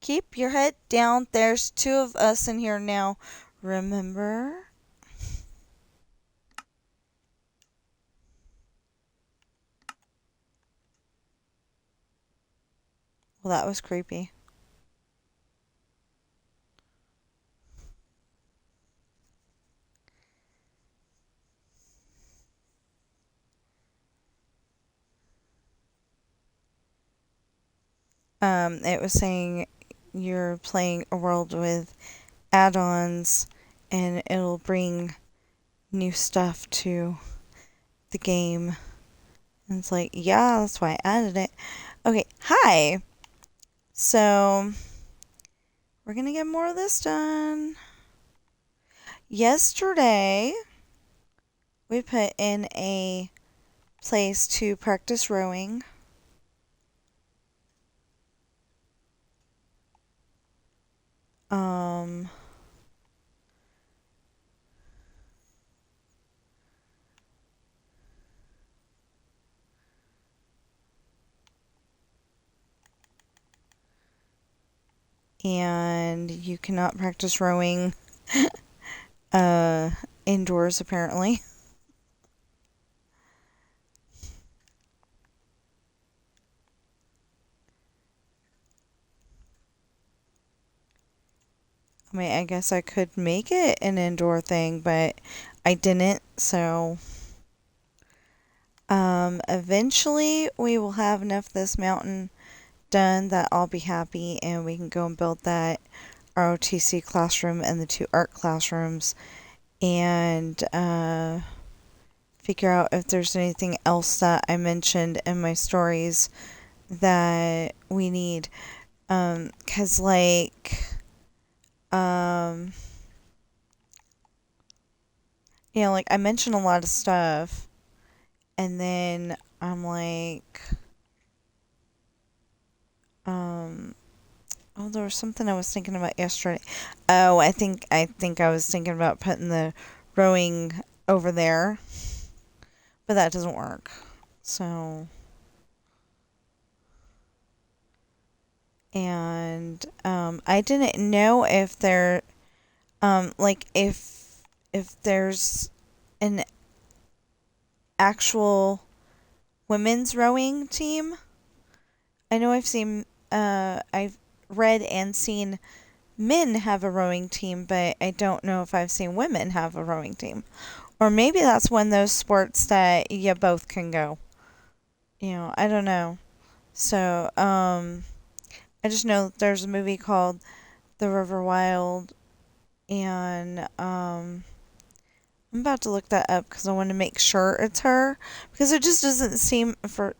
Keep your head down. There's two of us in here now. Remember? Well, that was creepy. It was saying you're playing a world with add-ons and it'll bring new stuff to the game. And it's like, yeah, that's why I added it. Okay, hi. So, we're gonna get more of this done. Yesterday, we put in a place to practice rowing. And you cannot practice rowing indoors, apparently. I mean, I guess I could make it an indoor thing, but I didn't, so eventually we will have enough of this mountain done that I'll be happy and we can go and build that ROTC classroom and the 2 art classrooms and figure out if there's anything else that I mentioned in my stories that we need. 'Cause like, like I mentioned a lot of stuff and then I'm like, oh, there was something I was thinking about yesterday. Oh, I think I was thinking about putting the rowing over there, but that doesn't work. So, and I didn't know if there, like if there's an actual women's rowing team. I know I've read and seen men have a rowing team, but I don't know if I've seen women have a rowing team. Or maybe that's one of those sports that you both can go. I don't know. So, I just know that there's a movie called The River Wild, and I'm about to look that up because I want to make sure it's her, because it just doesn't seem, for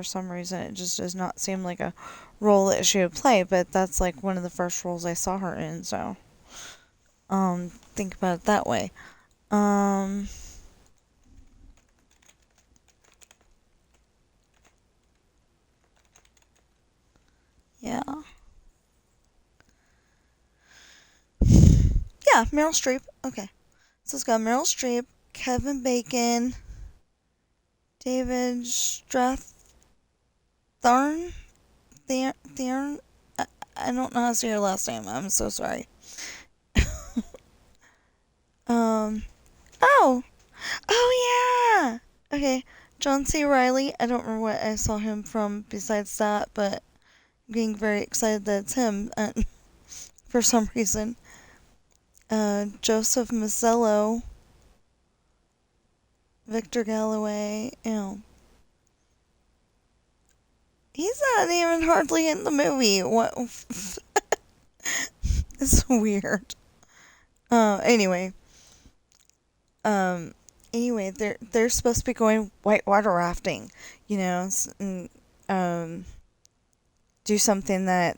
some reason, it just does not seem like a role that she would play, but that's like one of the first roles I saw her in, so think about it that way. Yeah. Yeah, Meryl Streep. Okay. So it's got Meryl Streep, Kevin Bacon, David Strathairn. Thearn? I don't know how to say your last name. I'm so sorry. Oh. Oh, yeah. Okay. John C. Reilly. I don't remember what I saw him from besides that, but I'm getting very excited that it's him for some reason. Joseph Mazzello. Victor Galloway. He's not even hardly in the movie. What? It's weird. Anyway. They're supposed to be going whitewater rafting, and, do something that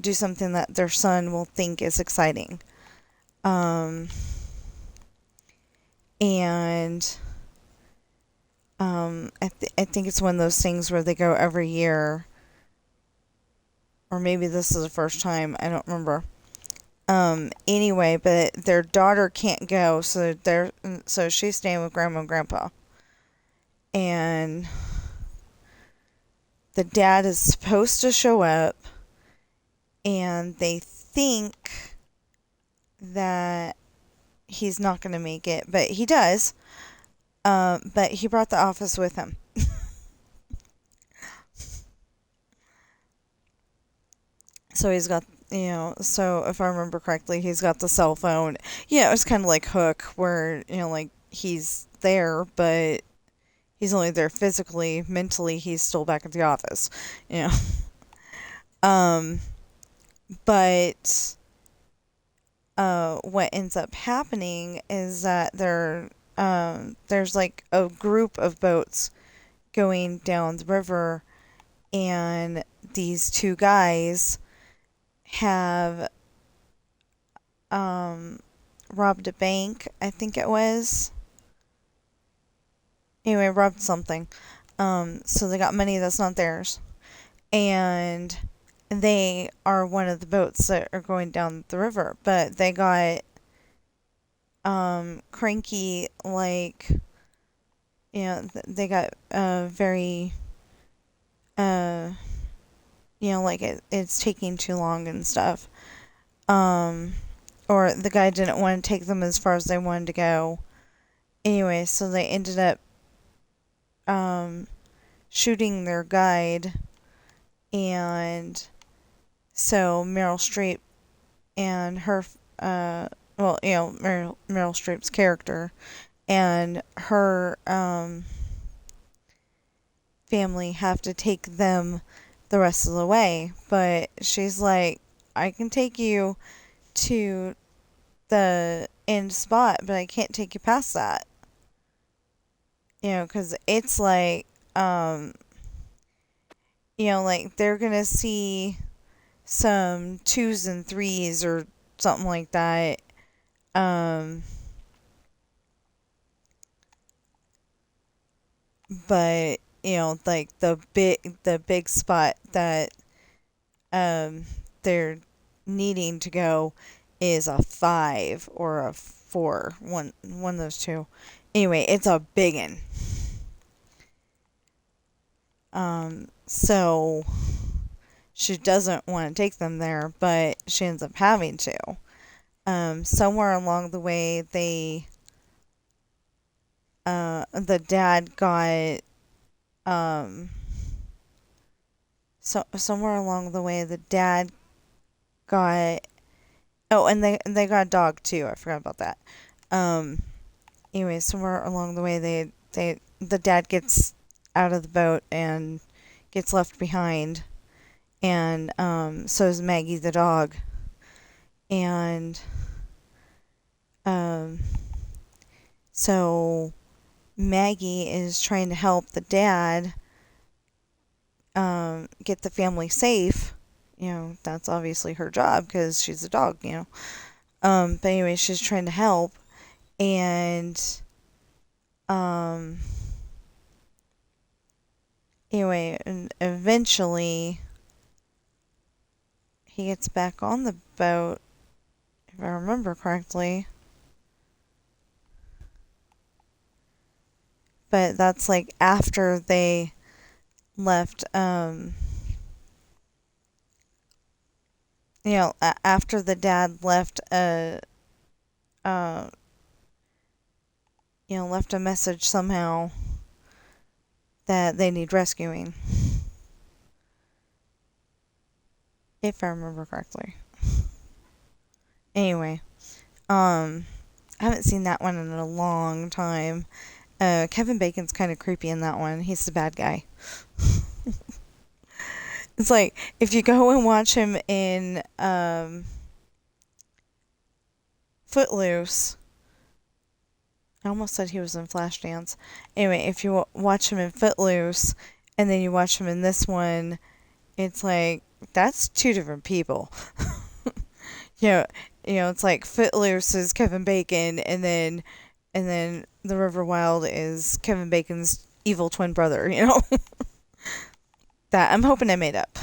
do something that their son will think is exciting. And I think it's one of those things where they go every year, or maybe this is the first time. I don't remember. Anyway, but their daughter can't go, so she's staying with grandma and grandpa. And the dad is supposed to show up, and they think that he's not going to make it, but he does. But he brought the office with him. So he's got, so if I remember correctly, he's got the cell phone. Yeah, it was kind of like Hook, where, like he's there, but he's only there physically. Mentally, he's still back at the office. You know. Um, but what ends up happening is that there's like a group of boats going down the river, and these two guys have robbed a bank, I think it was. Anyway, robbed something. So they got money that's not theirs. And they are one of the boats that are going down the river. But they got cranky, like, they got very, like it's taking too long and stuff. Or the guy didn't want to take them as far as they wanted to go. Anyway, so they ended up shooting their guide, and so Meryl Streep and her, Meryl Streep's character and her family have to take them the rest of the way. But she's like, I can take you to the end spot, but I can't take you past that. Because it's like, like they're going to see some 2s and 3s or something like that. But, like the big spot that they're needing to go is a 5 or a 4. One of those two. Anyway, it's a big one. So she doesn't want to take them there, but she ends up having to. Somewhere along the way, the dad got, somewhere along the way, the dad got, oh, and they got a dog too. I forgot about that. Anyway, somewhere along the way, the dad gets out of the boat and gets left behind, and so is Maggie the dog, and so Maggie is trying to help the dad get the family safe. That's obviously her job because she's a dog. But anyway, she's trying to help, and anyway, and eventually he gets back on the boat, if I remember correctly. But that's like after they left, after the dad left left a message somehow that they need rescuing. If I remember correctly. Anyway, I haven't seen that one in a long time. Kevin Bacon's kind of creepy in that one. He's the bad guy. It's like, if you go and watch him in Footloose, I almost said he was in Flashdance. Anyway, if you watch him in Footloose, and then you watch him in this one, it's like, that's two different people. It's like Footloose is Kevin Bacon, and then The River Wild is Kevin Bacon's evil twin brother, That I'm hoping I made up.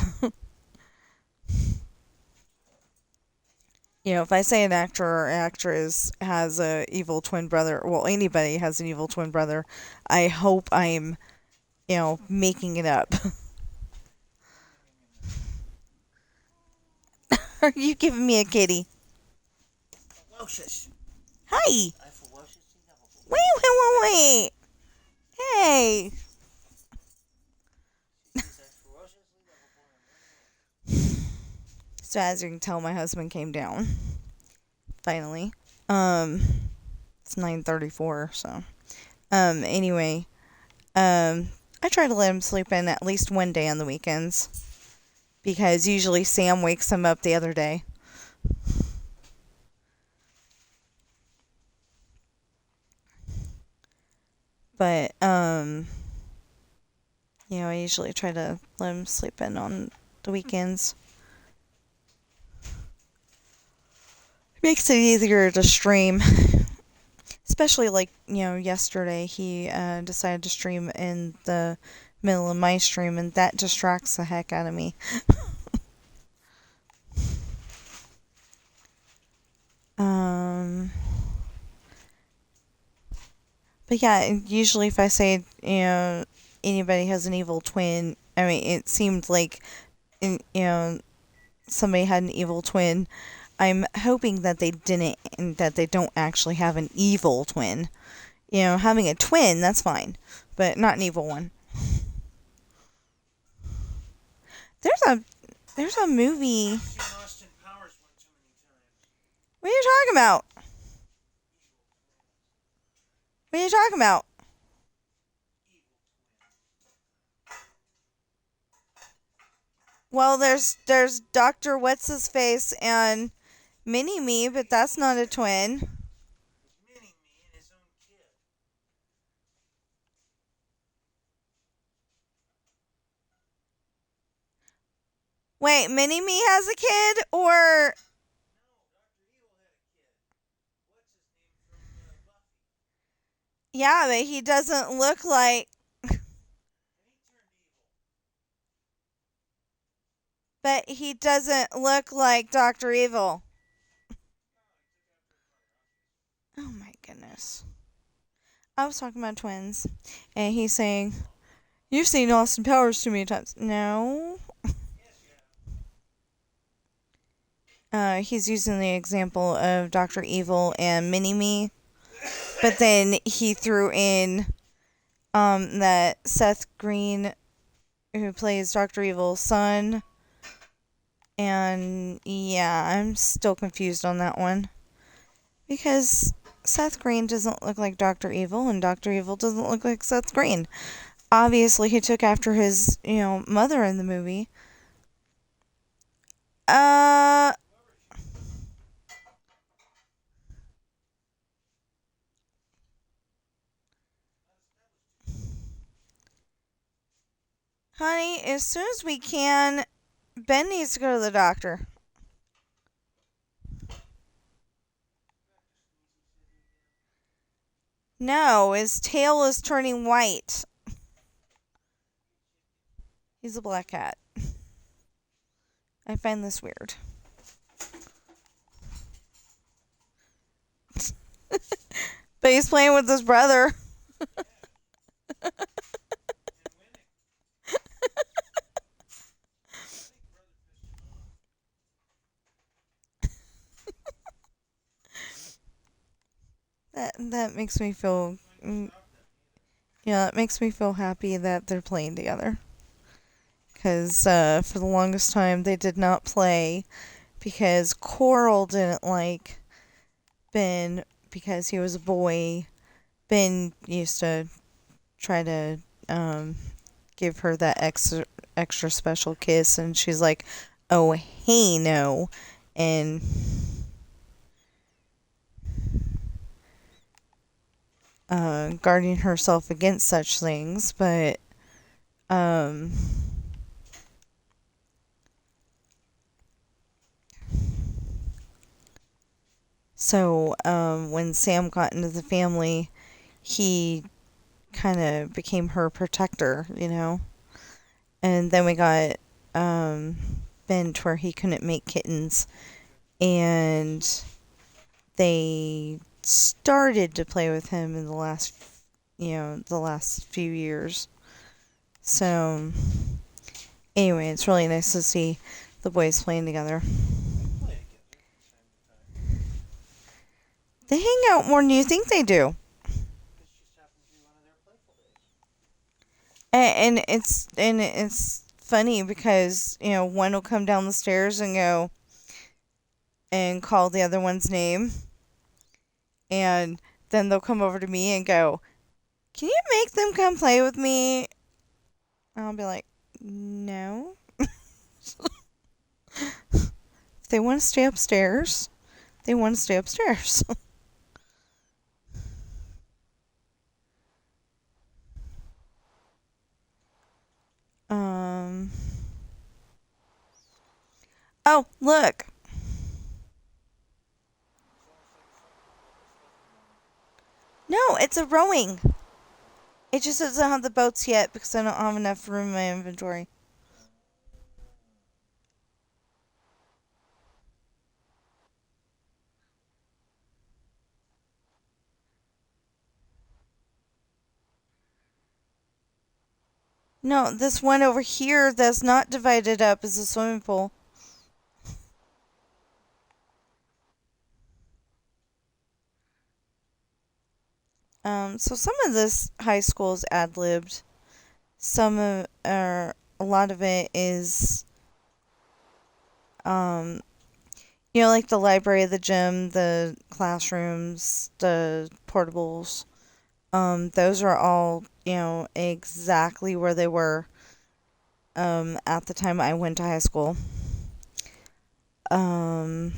If I say an actor or actress has a evil twin brother, well, anybody has an evil twin brother, I hope I'm, making it up. Are you giving me a kitty? Ferocious. Hi. I ferociously lovable. Wait. Hey. She says I ferociously lovable So as you can tell, my husband came down. Finally. It's 9:34, so. Anyway. I try to let him sleep in at least one day on the weekends. Because usually Sam wakes him up the other day. But, I usually try to let him sleep in on the weekends. It makes it easier to stream. Especially like, yesterday he decided to stream in the middle of my stream, and that distracts the heck out of me. But yeah, usually if I say, anybody has an evil twin, I mean, it seemed like, somebody had an evil twin. I'm hoping that they didn't, and that they don't actually have an evil twin. Having a twin, that's fine, but not an evil one. There's a movie. What are you talking about? What are you talking about? Well, there's Dr. What's His Face and Mini Me, but that's not a twin. Mini Me and his own kid. Wait, Mini Me has a kid, or? No, Dr. Evil had a kid. What's his name from Buffy? Yeah, but he doesn't look like. And he turned evil. But he doesn't look like Dr. Evil. Oh my goodness. I was talking about twins, and he's saying, "You've seen Austin Powers too many times." No. He's using the example of Dr. Evil and Mini Me, but then he threw in that Seth Green, who plays Dr. Evil's son, and yeah, I'm still confused on that one, because Seth Green doesn't look like Dr. Evil, and Dr. Evil doesn't look like Seth Green. Obviously, he took after his, mother in the movie. Honey, as soon as we can, Ben needs to go to the doctor. No, his tail is turning white. He's a black cat. I find this weird. But he's playing with his brother. That makes me feel. Yeah, it makes me feel happy that they're playing together. Because for the longest time they did not play because Coral didn't like Ben because he was a boy. Ben used to try to give her that extra special kiss, and she's like, "Oh, hey, no," and guarding herself against such things, but so when Sam got into the family, he kind of became her protector, and then we got Ben to where he couldn't make kittens, and they started to play with him in the last few years. So anyway, it's really nice to see the boys playing together. out more than you think they do. This just happens to be one of their playful days. And it's funny because one will come down the stairs and go and call the other one's name, and then they'll come over to me and go, "Can you make them come play with me?" And I'll be like, "No. If they want to stay upstairs, they want to stay upstairs." um. Oh, look. It's almost like a swimming pool with a fluffy one. No, it's a rowing. It just doesn't have the boats yet because I don't have enough room in my inventory. No, this one over here that's not divided up is a swimming pool. So some of this high school is ad-libbed. A lot of it is, um, like the library, the gym, the classrooms, the portables. Those are all, exactly where they were, at the time I went to high school. Um,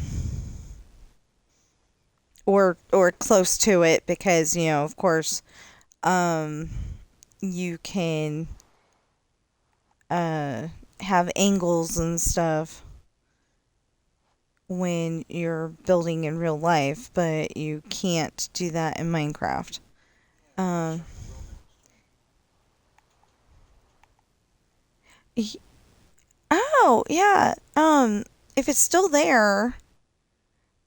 or close to it because, of course, um, you can, uh, have angles and stuff when you're building in real life, but you can't do that in Minecraft. Yeah, they gotta Um, shut the wilderness oh, yeah. If it's still there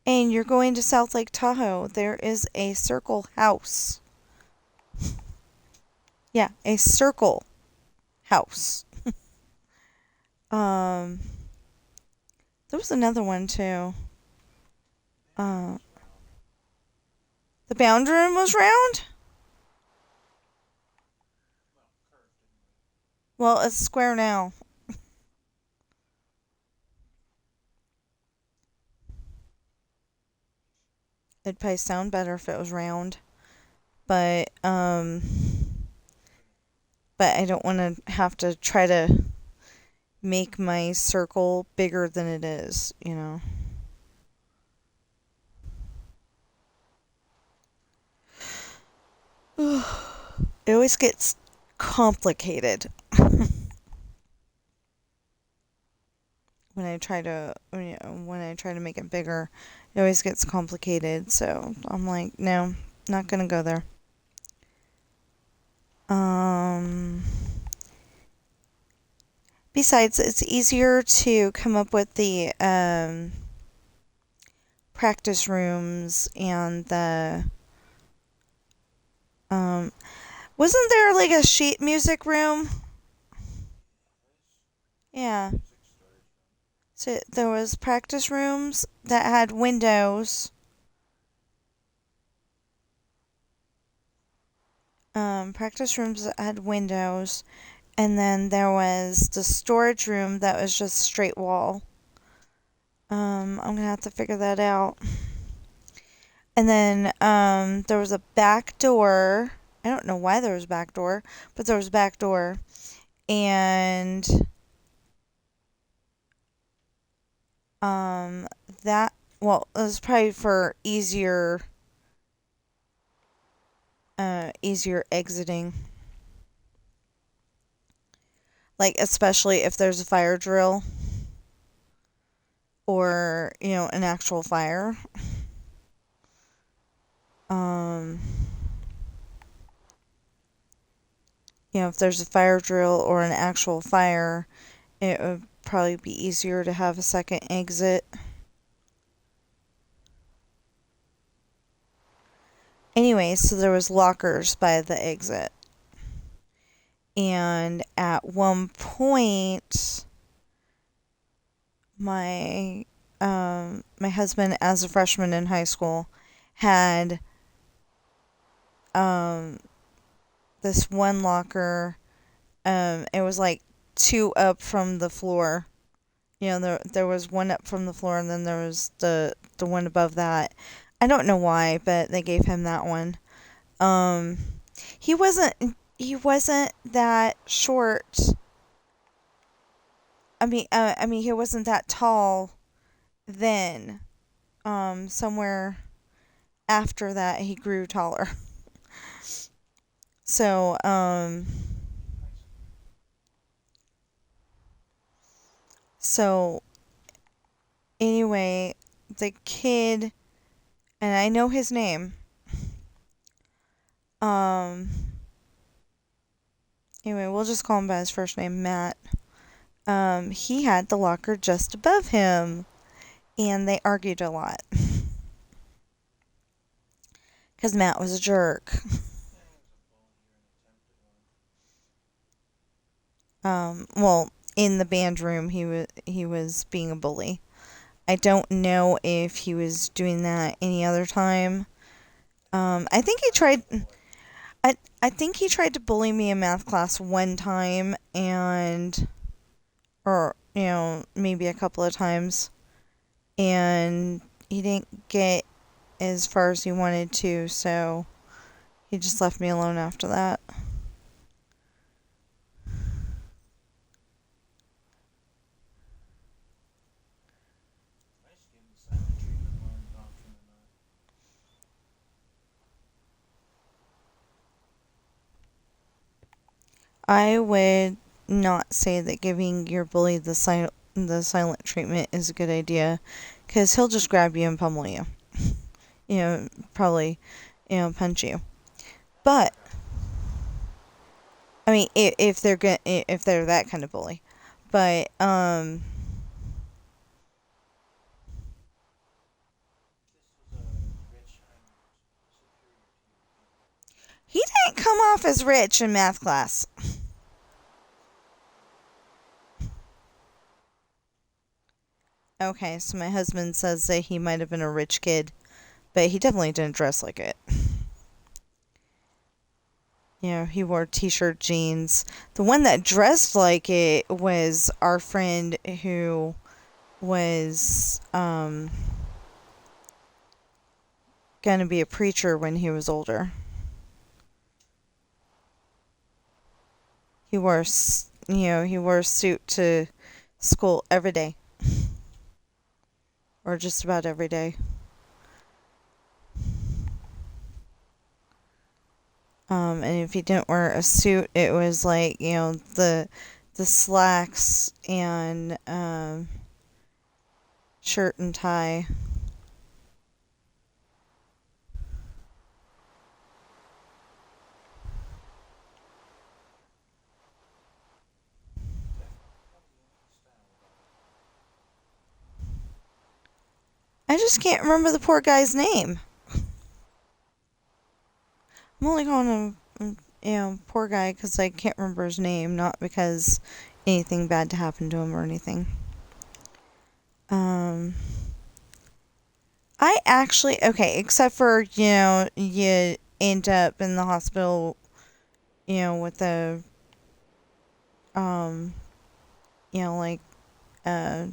and you're going to South Lake Tahoe, there is a circle house. Yeah, a circle house. Um, there was another one too. down. Uh, Boundary was round. the boundary room was round? Well, curved anyway. Well, it's square now. It'd probably sound better if it was round. But, but I don't want to have to try to make my circle bigger than it is. It always gets complicated when I try to make it bigger. It always gets complicated. So I'm like, no, not gonna go there. Um. Besides, it's easier to come up with the practice rooms and the um. Wasn't there like a sheet music room? Yeah. Music storage room. So there was practice rooms that had windows. Practice rooms that had windows, and then there was the storage room that was just straight wall. I'm gonna have to figure that out. And then there was a back door. I don't know why there was a back door, but there was a back door, and um that well, it was probably for easier exiting. Like especially if there's a fire drill or, an actual fire. Um if there's a fire drill or an actual fire, it would probably be easier to have a second exit. Anyway, so there was lockers by the exit. And at one point my husband as a freshman in high school had um, this one locker, it was like two up from the floor. There was one up from the floor, and then there was the one above that. I don't know why, but they gave him that one. Um, he wasn't that short. I mean, he wasn't that tall then. Somewhere after that, he grew taller. So, so anyway, the kid, and I know his name. Um, anyway, we'll just call him by his first name, Matt. He had the locker just above him, and they argued a lot because Matt was a jerk. Well, in the band room, he was being a bully. I don't know if he was doing that any other time. I think he tried. I think he tried to bully me in math class one time, or maybe a couple of times, and he didn't get as far as he wanted to, so he just left me alone after that. I would not say that giving your bully the silent treatment is a good idea, because he'll just grab you and pummel you. Probably, punch you. But I mean, if they're that kind of bully, but he didn't come off as rich in math class. Okay, so my husband says that he might have been a rich kid, but he definitely didn't dress like it. He wore t-shirt, jeans. The one that dressed like it was our friend who was gonna be a preacher when he was older. He wore a suit to school every day, or just about every day. And if he didn't wear a suit, it was like the slacks and shirt and tie. I just can't remember the poor guy's name. I'm only calling him, poor guy because I can't remember his name, not because anything bad to happen to him or anything. Um, I actually, okay, except for, you end up in the hospital, with a, um, like a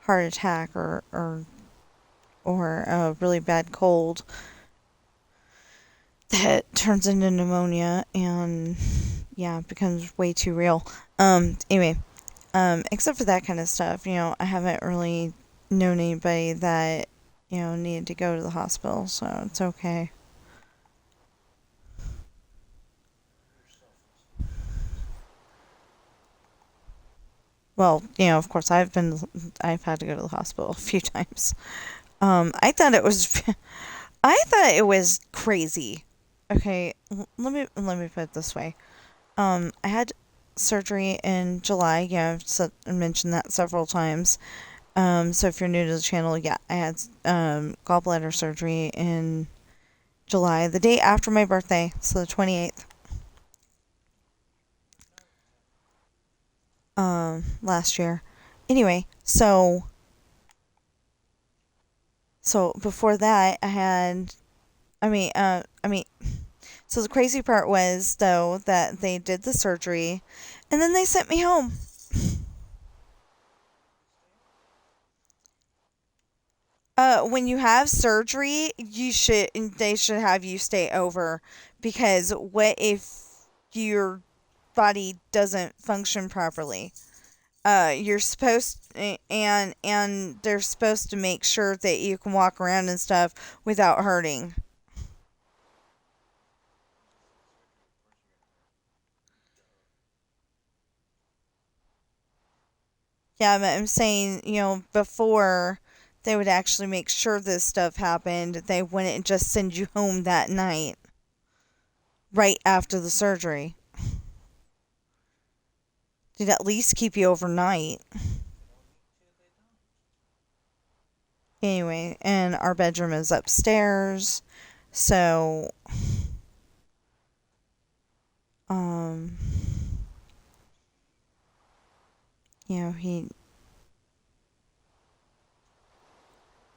heart attack or a really bad cold that turns into pneumonia and yeah, becomes way too real. Anyway, except for that kind of stuff, I haven't really known anybody that, needed to go to the hospital, so it's okay. Well, of course, I've had to go to the hospital a few times. I thought it was, I thought it was crazy. Okay, let me put it this way. I had surgery in July. Yeah, I mentioned that several times. So if you're new to the channel, yeah, I had gallbladder surgery in July, the day after my birthday, so the 28th. Last year. Anyway, so before that, I had, I mean, So the crazy part was, though, that they did the surgery and then they sent me home. When you have surgery, they should have you stay over, because what if your body doesn't function properly? You're supposed and they're supposed to make sure that you can walk around and stuff without hurting. Yeah, but I'm saying, before they would actually make sure this stuff happened, they wouldn't just send you home that night, right after the surgery. They'd at least keep you overnight. Anyway, and our bedroom is upstairs, so, um, he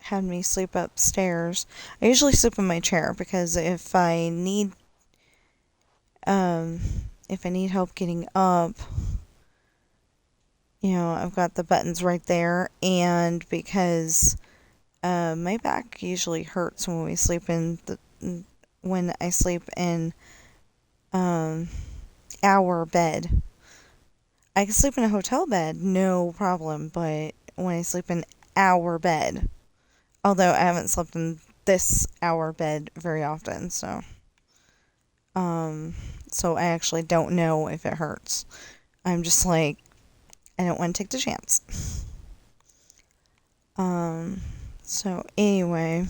had me sleep upstairs. I usually sleep in my chair because um, if I need help getting up, I've got the buttons right there, and because my back usually hurts when I sleep in um, our bed. I can sleep in a hotel bed, no problem, but when I sleep in our bed, although I haven't slept in this our bed very often, um, so I actually don't know if it hurts. I'm just like, I don't want to take the chance. Um, so anyway,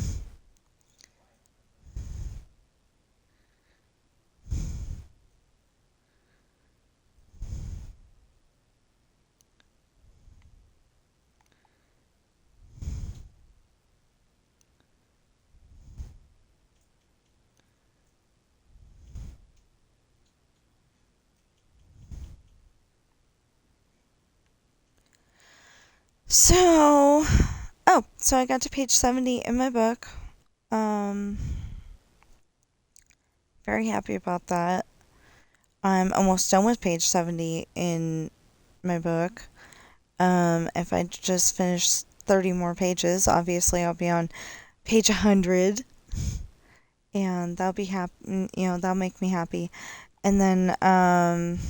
so, so I got to page 70 in my book. Um, Very happy about that. I'm almost done with page 70 in my book. If I just finish 30 more pages, obviously I'll be on page 100, and that'll be happy, that'll make me happy. And then, um,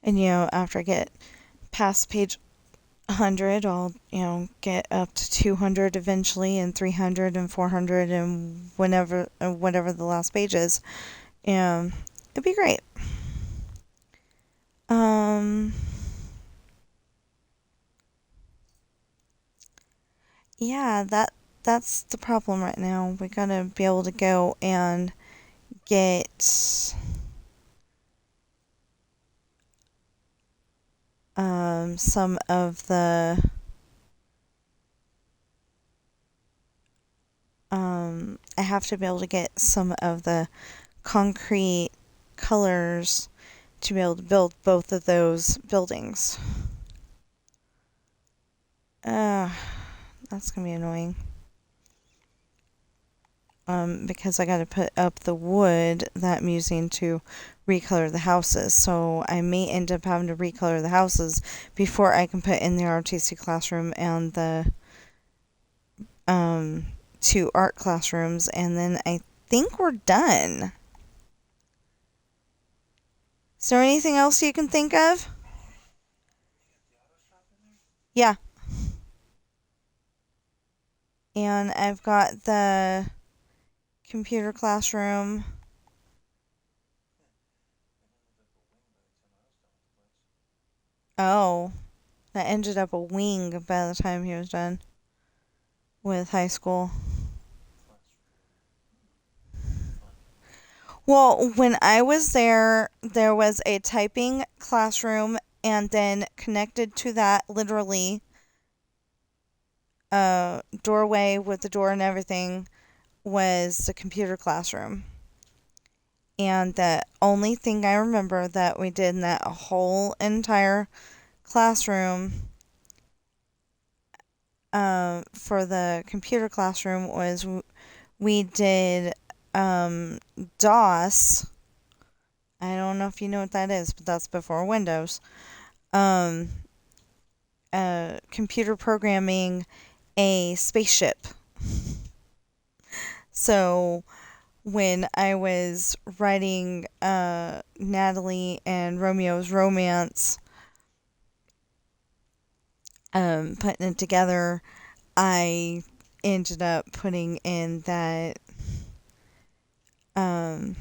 and after I get past page 100, I'll, get up to 200 eventually, and 300 and 400, and whatever the last page is. It'd be great. Um, yeah, that's the problem right now. We gotta be able to go and get some of the I have to be able to get some of the concrete colors to be able to build both of those buildings. Uh, that's gonna be annoying. Because I gotta put up the wood that I'm using to recolor the houses. So I may end up having to recolor the houses before I can put in the ROTC classroom and the two art classrooms, and then I think we're done. Is there anything else you can think of? Yeah. And I've got the computer classroom. Oh, that ended up a wing by the time he was done with high school. Well, when I was there, there was a typing classroom, and then connected to that, literally, doorway with the door and everything, was the computer classroom. And the only thing I remember that we did in that whole entire classroom for the computer classroom was we did DOS. I don't know if you know what that is, but that's before Windows. Um, Computer programming a spaceship. So when I was writing Natalie and Romeo's romance, putting it together, I ended up putting in that um,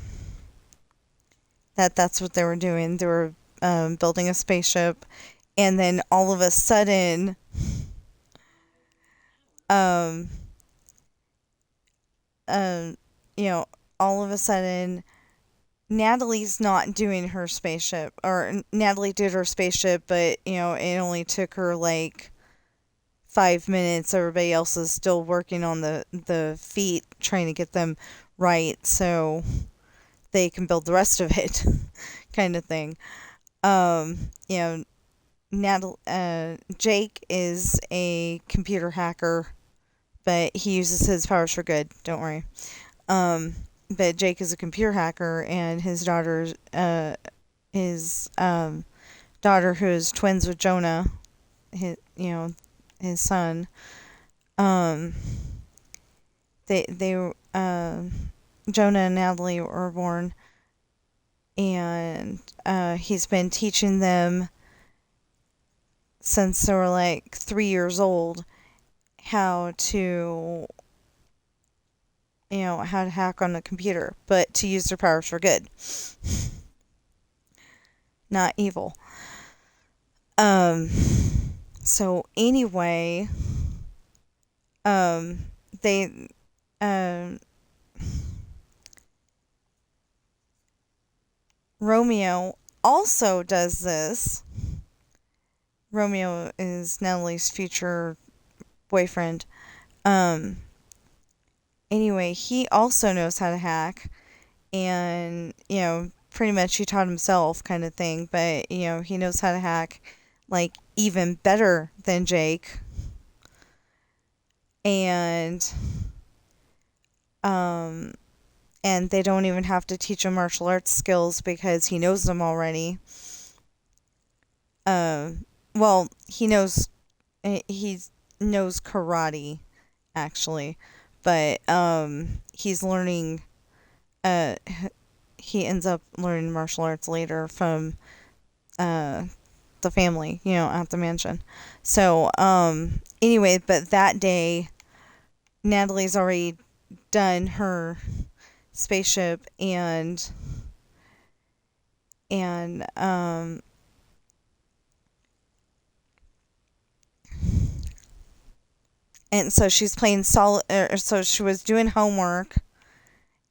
that's what they were doing. They were building a spaceship, and then all of a sudden, um, um, you know, all of a sudden, Natalie's not doing her spaceship, or Natalie did her spaceship, but it only took her like 5 minutes. Everybody else is still working on the feet, trying to get them right, so they can build the rest of it, kind of thing. You know, Jake is a computer hacker, but he uses his powers for good. Don't worry. But Jake is a computer hacker, and his daughter, who is twins with Jonah, his son. Um, they Jonah and Natalie were born, and he's been teaching them since they were like 3 years old how to how to hack on a computer, but to use their powers for good, not evil. Um, so anyway, um, they, um, Romeo also does this. Romeo is Natalie's future boyfriend. Um, anyway, he also knows how to hack, and pretty much he taught himself, kind of thing, but he knows how to hack like even better than Jake. And um and they don't even have to teach him martial arts skills because he knows them already. Well, he knows karate, actually, but he's learning. Uh, he ends up learning martial arts later from the family, at the mansion. So anyway, but that day, Natalie's already done her spaceship, and and so she's playing solid. So she was doing homework,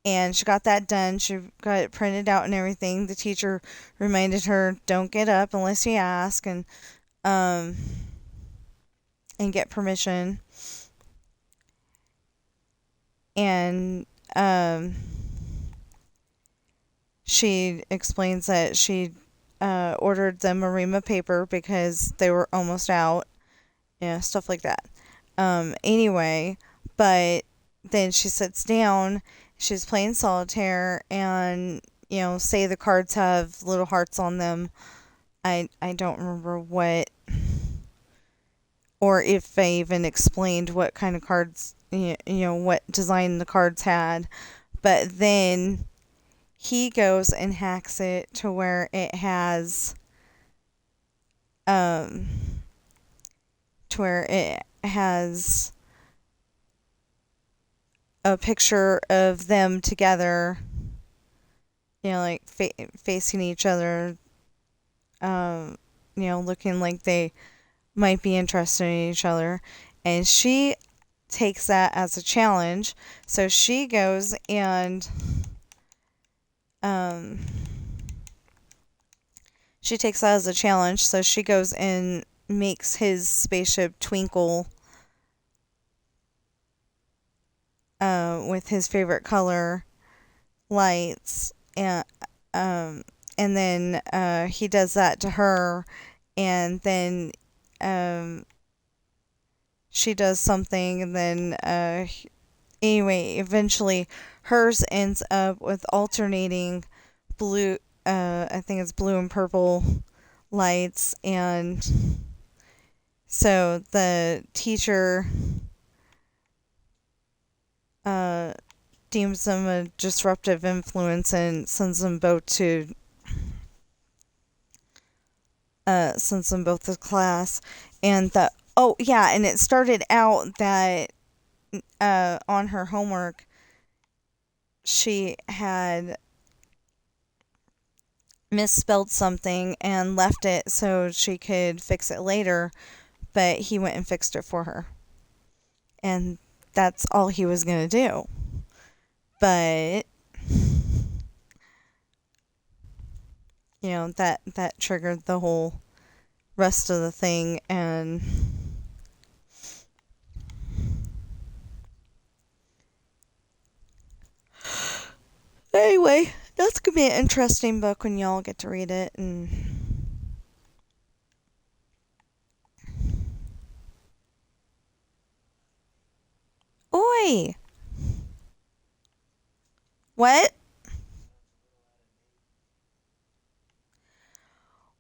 and she got that done. She got it printed out and everything. The teacher reminded her, "Don't get up unless you ask um and get permission." And she explains that she ordered them a ream of paper because they were almost out. Stuff like that. Anyway, but then she sits down, she's playing solitaire, and say the cards have little hearts on them. I don't remember what, or if I even explained what kind of cards, what design the cards had. But then he goes and hacks it to where it has um to where it has a picture of them together, like facing each other, looking like they might be interested in each other. And she takes that as a challenge. So she goes and um, she takes that as a challenge. So she goes and makes his spaceship twinkle with his favorite color lights, and um, and then he does that to her, and then um, she does something, and then anyway, eventually hers ends up with alternating blue. I think it's blue and purple lights, and so the teacher uh, deems them a disruptive influence and sends them both to class. And the oh yeah, and it started out that on her homework she had misspelled something and left it so she could fix it later, but he went and fixed it for her. And that's all he was going to do. But that triggered the whole rest of the thing. And anyway, that's going to be an interesting book when y'all get to read it. And oi, what?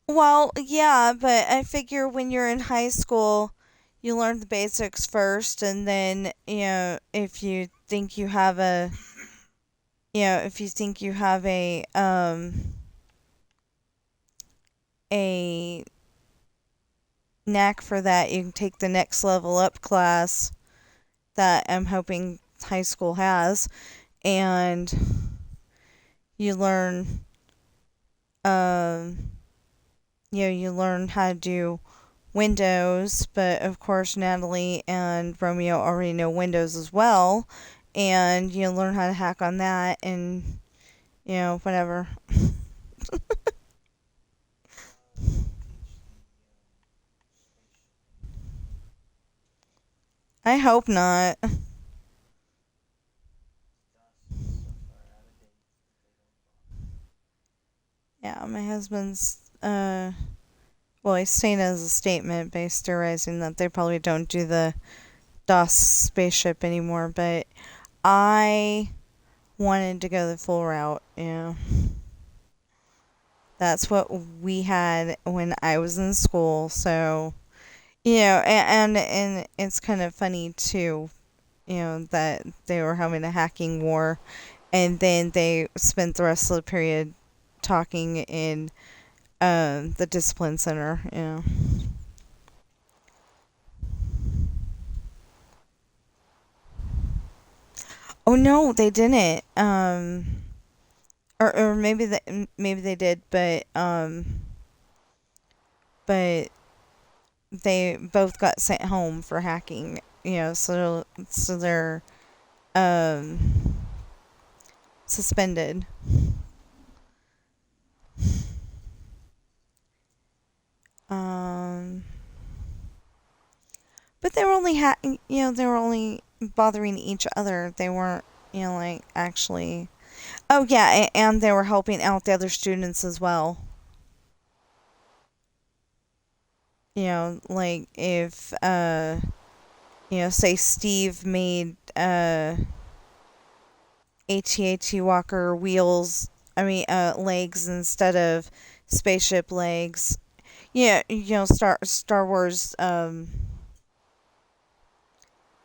Well, yeah, but I figure when you're in high school, you learn the basics first, and then, if you think you have a knack for that, you can take the next level up class that I'm hoping high school has, and you learn, um, you learn how to do Windows, but of course Natalie and Romeo already know Windows as well, and you learn how to hack on that, and whatever. I hope not. Yeah, my husband's well, he's saying it as a statement, but he's theorizing that they probably don't do the DOS spaceship anymore, but I wanted to go the full route. That's what we had when I was in school. So, and it's kind of funny too, that they were having a hacking war, and then they spent the rest of the period talking in the discipline center. Oh no, they didn't. Or maybe they did, but they both got sent home for hacking. So they're um suspended. Um, but they were only they were only bothering each other. They weren't like actually. Oh yeah, and they were helping out the other students as well. Like if say Steve made AT-AT Walker wheels, I mean legs instead of spaceship legs. Yeah, Star Wars.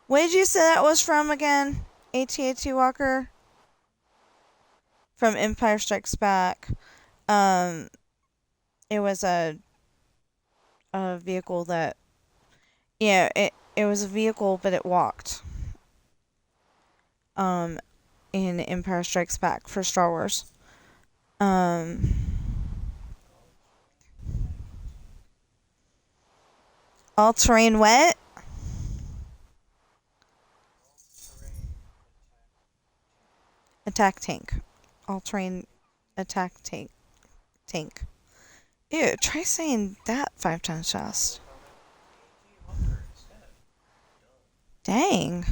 What did you say that was from again? AT-AT Walker from Empire Strikes Back. Um, it was a vehicle that it was a vehicle, but it walked. Um, in Empire Strikes Back for Star Wars. Um, all terrain what? Attack tank. All terrain attack tank. Ew, try saying that 5 times fast. Dang.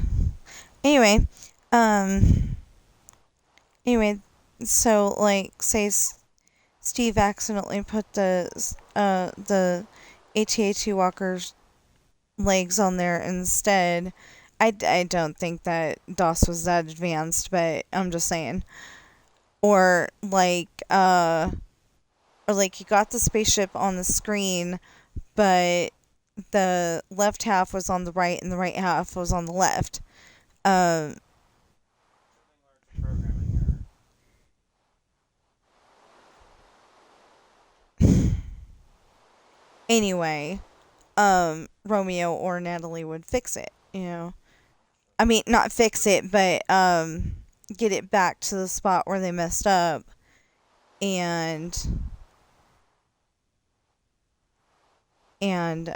Anyway, um, anyway, So, like, say Steve accidentally put the AT-AT walker's legs on there instead. I don't think that DOS was that advanced, but I'm just saying. Or like you got the spaceship on the screen, but the left half was on the right and the right half was on the left. Um, Something large, a programming error. anyway, Romeo or Natalie would fix it, you know. I Naturally. mean, not fix it, but get it back to the spot where they messed up, and and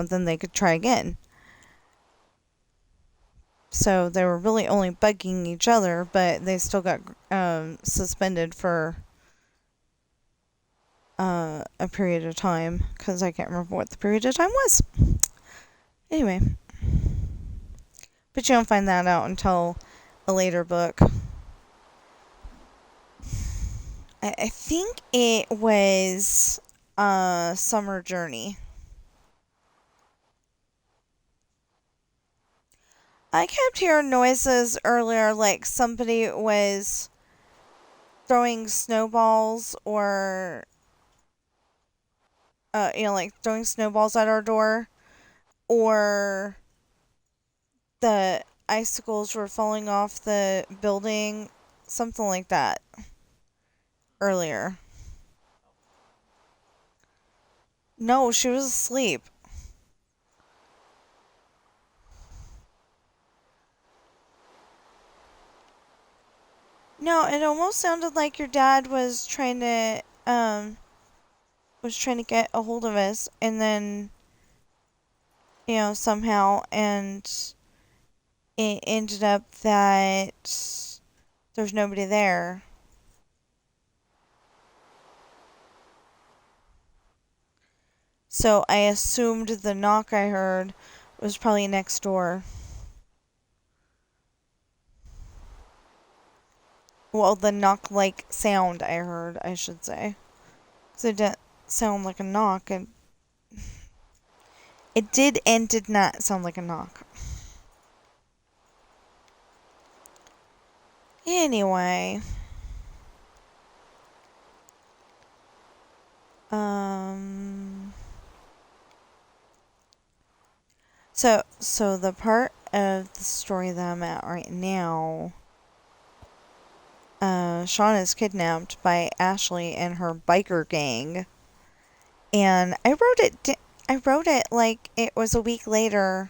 then they could try again. So they were really only bugging each other, but they still got suspended for a period of time because I can't remember what the period of time was. Anyway, but you don't find that out until a later book. I think it was Summer Journey. I kept hearing noises earlier, like somebody was throwing snowballs or, like throwing snowballs at our door, or the icicles were falling off the building, something like that earlier. Elf talking. No, she was asleep. No, it almost sounded like your dad was trying to get a hold of us, and then somehow, and it ended up that there's nobody there. So I assumed the knock I heard was probably next door. Well, the knock like sound I heard, I should say. Because it didn't sound like a knock, and it did and did not sound like a knock. Anyway, um, so the part of the story that I'm at right now, Sean is kidnapped by Ashley and her biker gang, and I wrote it like it was a week later,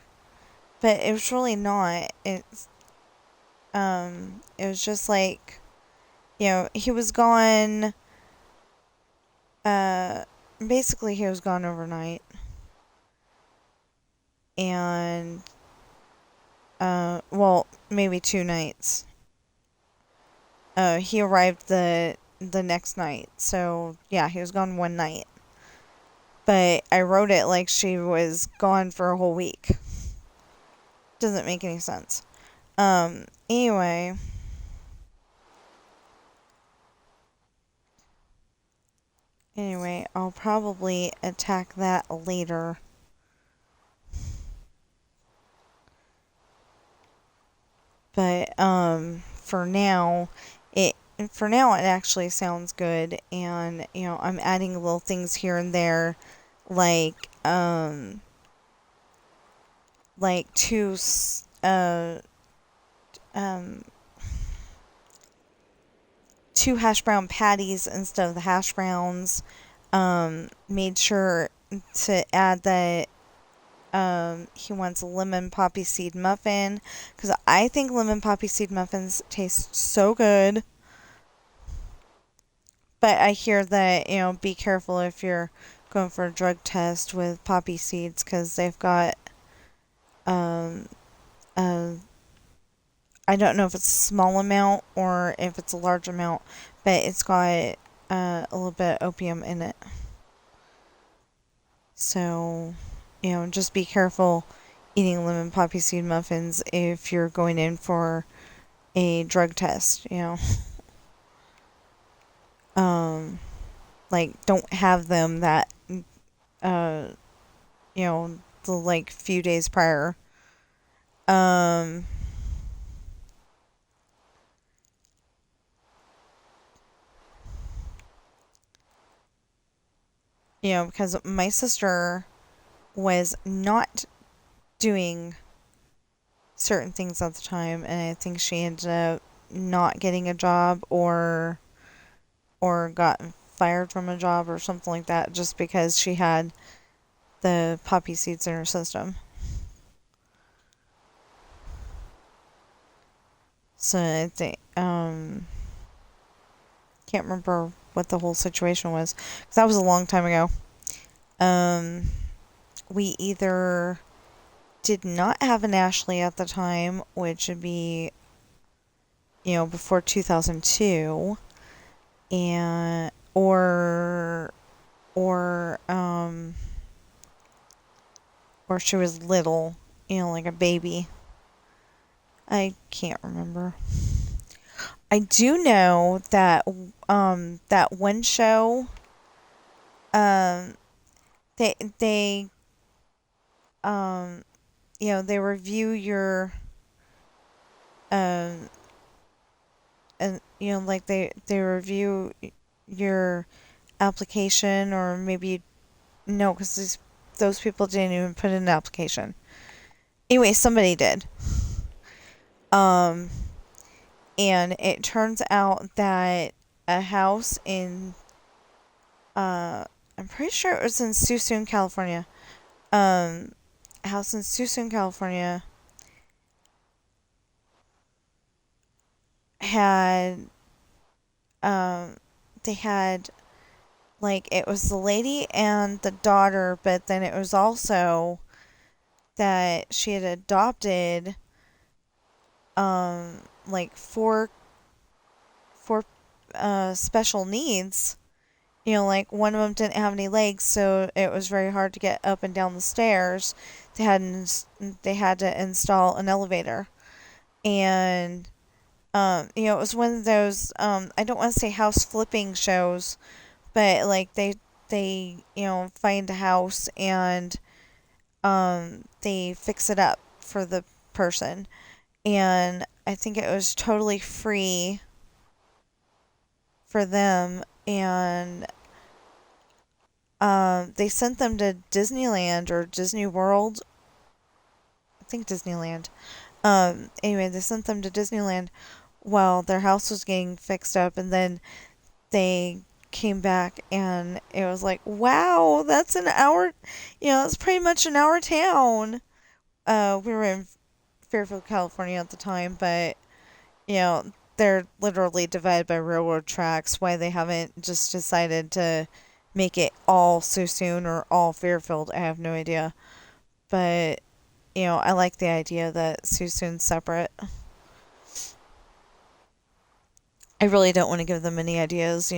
but it was really not. It was just like, he was gone. Uh, Basically he was gone overnight, and well, maybe 2 nights. He arrived the next night, so yeah, he was gone one night. But I wrote it like she was gone for a whole week. Doesn't make any sense. Anyway, I'll probably attack that later. But it for now it actually sounds good, and I'm adding little things here and there, like like two um two hash brown patties instead of the hash browns. Made sure to add that he wants a lemon poppy seed muffin, because I think lemon poppy seed muffins taste so good. But I hear that, be careful if you're going for a drug test with poppy seeds, because they've got, um, uh, I don't know if it's a small amount or if it's a large amount, but it's got a little bit of opium in it. So, just be careful eating lemon poppy seed muffins if you're going in for a drug test, um, like don't have them that, uh, the like few days prior. Um, because my sister was not doing certain things at the time, and I think she ended up not getting a job or got fired from a job or something like that just because she had the poppy seeds in her system. So I think can't remember what the whole situation was because that was a long time ago. Um, we either did not have an Ashley at the time, which would be before 2002, and or or she was little, like a baby. I can't remember. I do know that that one show, um they um they review your, um and like they review your application, or maybe no, because those people didn't even put in an application. Anyway, somebody did. Um and it turns out that a house in, uh I'm pretty sure it was in Suisun, California. A house in Suisun, California had, um they had, like, it was the lady and the daughter, but then it was also that she had adopted, like four special needs. Like one of them didn't have any legs, so it was very hard to get up and down the stairs. They had to install an elevator, and it was one of those, I don't want to say house flipping shows, but like they find a house and they fix it up for the person, and I think it was totally free for them, and they sent them to Disneyland or Disney World. I think Disneyland. Anyway, they sent them to Disneyland while their house was getting fixed up, and then they came back and it was like, wow, that's an hour, it's pretty much an hour town. We were in Fairfield, California at the time, but they're literally divided by railroad tracks. Why they haven't just decided to make it all so soon or all Fairfield, I have no idea. But I like the idea that Susun's separate. I really don't want to give them any ideas.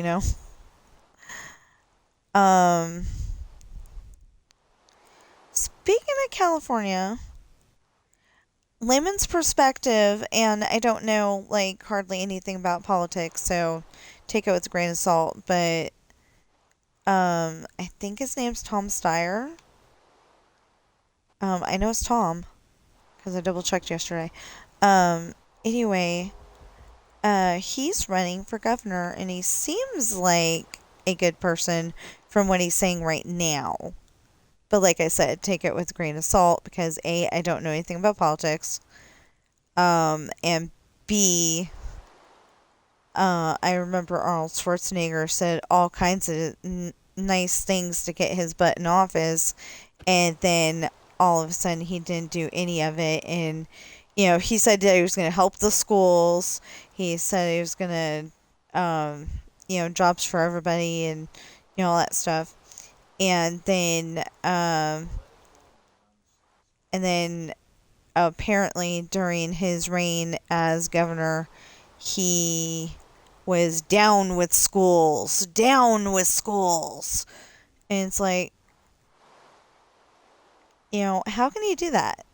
Um, Speaking of California, layman's perspective, and I don't know like hardly anything about politics, so take it with a grain of salt. But I think his name's Tom Steyer. I know it's Tom because I double checked yesterday. Um, anyway, he's running for governor, and he seems like a good person from what he's saying right now. But like I said, take it with a grain of salt because A, I don't know anything about politics. And B, I remember Arnold Schwarzenegger said all kinds of nice things to get his butt in office, and then all of a sudden he didn't do any of it. And he said that he was going to help the schools. He said he was going to, jobs for everybody, and all that stuff. And then, and then apparently during his reign as governor, he was down with schools, down with schools. And it's like, how can you do that?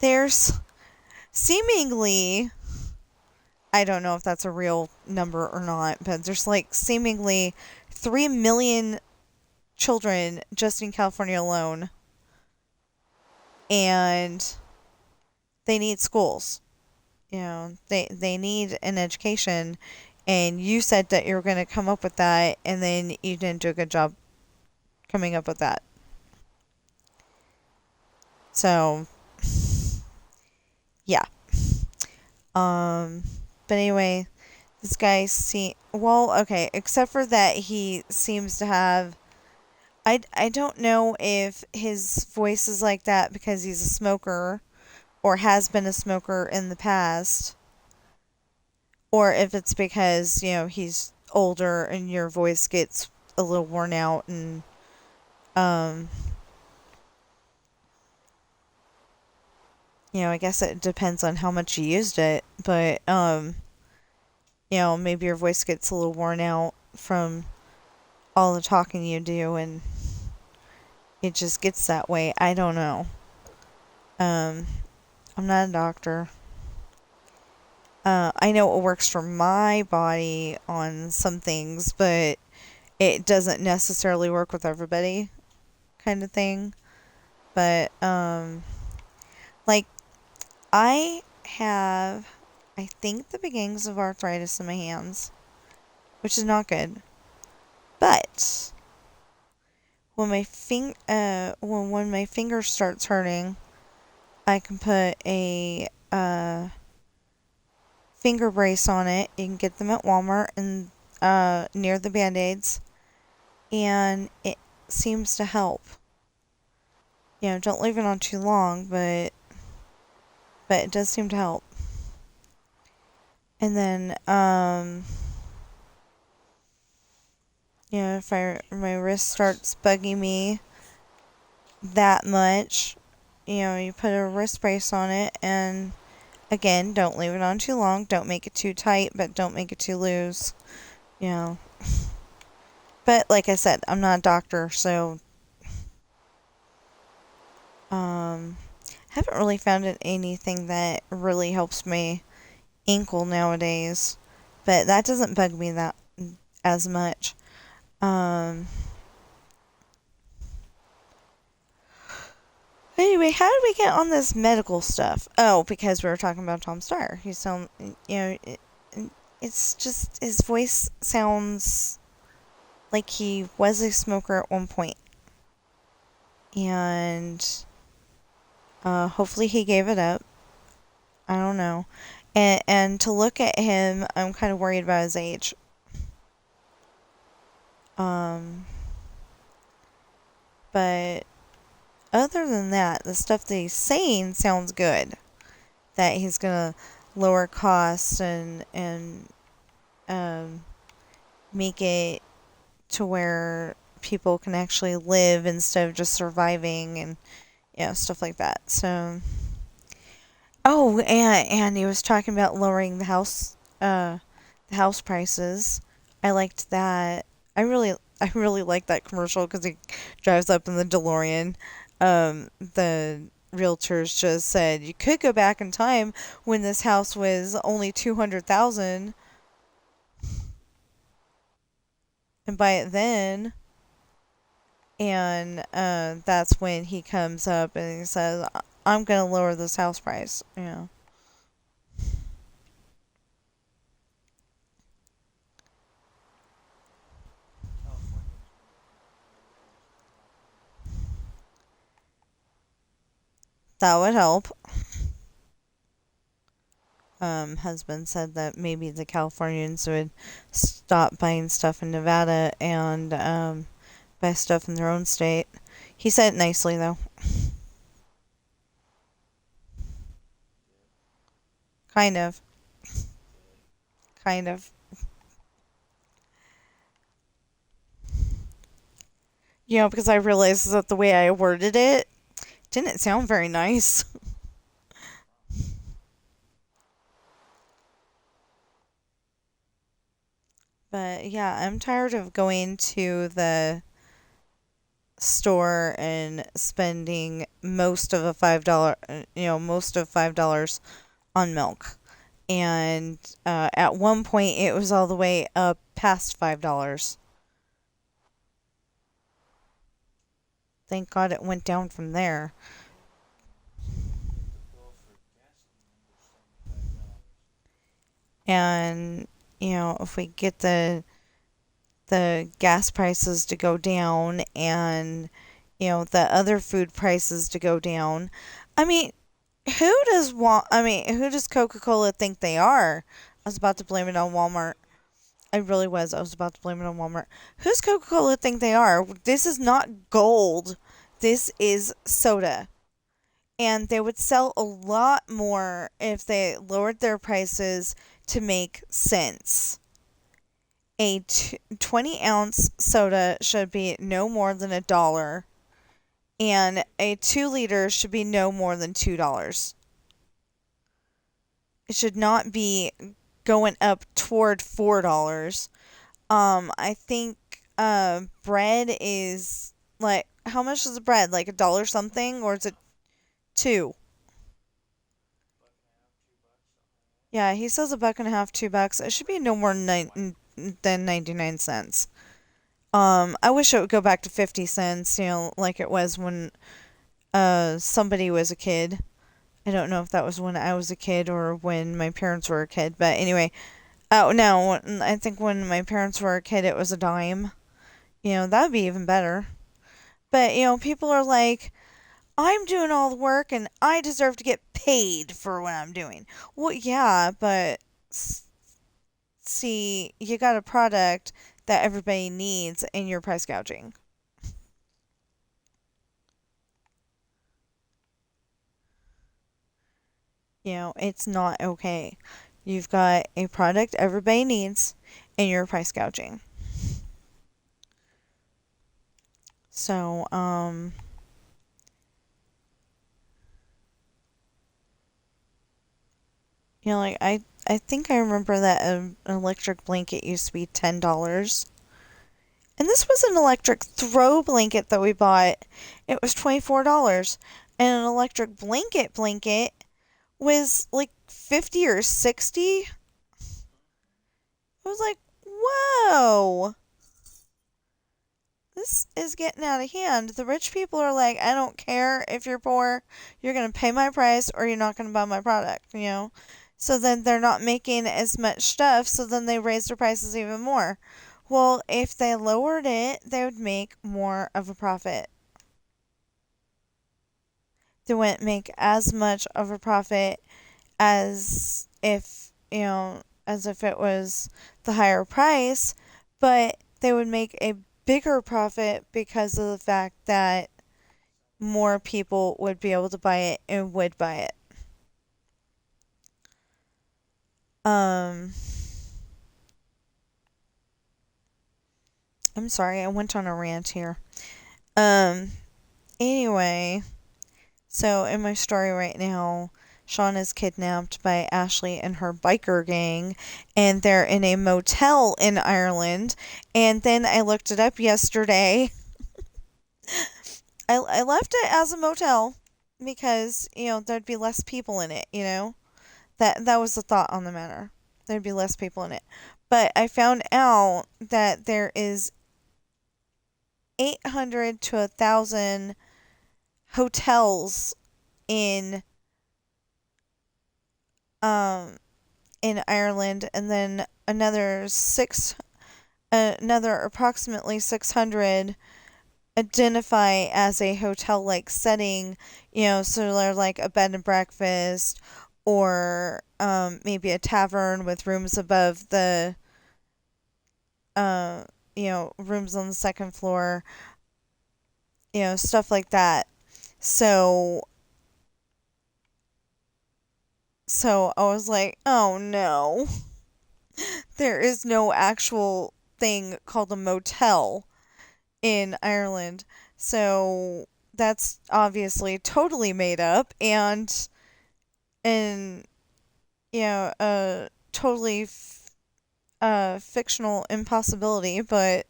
There's seemingly I don't know if that's a real number or not, but there's like seemingly 3 million children just in California alone, and they need schools. They need an education, and you said that you were going to come up with that, and then you didn't do a good job coming up with that. So, yeah. Um, but anyway, this guy well, okay, except for that he seems to have I don't know if his voice is like that because he's a smoker or has been a smoker in the past, or if it's because, he's older and your voice gets a little worn out and um I guess it depends on how much you used it, but maybe your voice gets a little worn out from all the talking you do and it just gets that way. I don't know. Um I'm not a doctor. I know it works for my body on some things, but it doesn't necessarily work with everybody, kind of thing. But like I have, I think, the beginnings of arthritis in my hands, which is not good. But when my finger starts hurting, I can put a finger brace on it. You can get them at Walmart and near the Band-Aids, and it seems to help. Don't leave it on too long, but it does seem to help. And then if my wrist starts bugging me that much, you put a wrist brace on it, and again, don't leave it on too long. Don't make it too tight, but don't make it too loose. You know. But like I said, I'm not a doctor, so haven't really found anything that really helps my ankle nowadays. But that doesn't bug me that as much. Um Anyway, how did we get on this medical stuff? Oh, because we were talking about Tom Starr. He's telling, it's just his voice sounds like he was a smoker at one point, and hopefully he gave it up. I don't know, and to look at him, I'm kind of worried about his age. Um, but other than that, the stuff that he's saying sounds good. That he's gonna lower costs and um, make it to where people can actually live instead of just surviving and stuff like that. So, oh, and he was talking about lowering the house prices. I liked that. I really liked that commercial because he drives up in the DeLorean. The realtors just said you could go back in time when this house was only 200,000 and buy it then. And that's when he comes up and he says, "I'm gonna lower this house price." Californians were looking at raising the property tax. That would help. Husband said that maybe the Californians would stop buying stuff in Nevada and buy stuff in their own state. He said it nicely though. Good, Kind of. good. Kind of. Because I realized that the way I worded it didn't sound very nice. But yeah, I'm tired of going to the store and spending most of $5 on milk. And at one point, it was all the way up past $5. Thank God it went down from there. I think the bill for gasoline was $75. And if we get the gas prices to go down and the other food prices to go down, I mean, who does Coca-Cola think they are? I was about to blame it on Walmart. I really was. I was about to blame it on Walmart. Who's Coca-Cola think they are? This is not gold. This is soda. And they would sell a lot more if they lowered their prices to make sense. A 20-ounce soda should be no more than $1, and a 2 liter should be no more than $2. It should not be going up toward $4. I think bread is like, how much is the bread? Like $1 something, or is it two? Buck and a half, $2, something like Yeah, he says a buck and a half, $2. It should be no more than 99 cents. I wish it would go back to 50 cents, like it was when somebody was a kid. I don't know if that was when I was a kid or when my parents were a kid, but anyway. Oh no, I think when my parents were a kid it was a dime. That would be even better. But people are like, I'm doing all the work and I deserve to get paid for what I'm doing. Well, yeah, but see, you got a product that everybody needs and you're price gouging. It's not okay. You've got a product everybody needs and you're price gouging. So, like I think I remember that an electric blanket used to be $10. And this was an electric throw blanket that we bought. It was $24. And an electric blanket was like 50 or 60. I was like, whoa, this is getting out of hand. The rich people are like, I don't care if you're poor, you're going to pay my price or you're not going to buy my product. So then they're not making as much stuff, so then they raise their prices even more. Well, if they lowered it, they would make more of a profit. They wouldn't make as much of a profit as if it was the higher price, but they would make a bigger profit because of the fact that more people would be able to buy it and would buy it. Um, I'm sorry, I went on a rant here. Um, anyway, so in my story right now, Sean is kidnapped by Ashley and her biker gang, and they're in a motel in Ireland. And then I looked it up yesterday. I left it as a motel because, there'd be less people in it. That was the thought on the matter. There'd be less people in it. But I found out that there is 800 to 1,000 hotels in um in Ireland, and then another approximately 600 identify as a hotel like setting, so they're like a bed and breakfast or maybe a tavern with rooms above the uh rooms on the second floor, stuff like that. So I was like, "Oh no. There is no actual thing called a motel in Ireland." So that's obviously totally made up and a totally fictional impossibility, but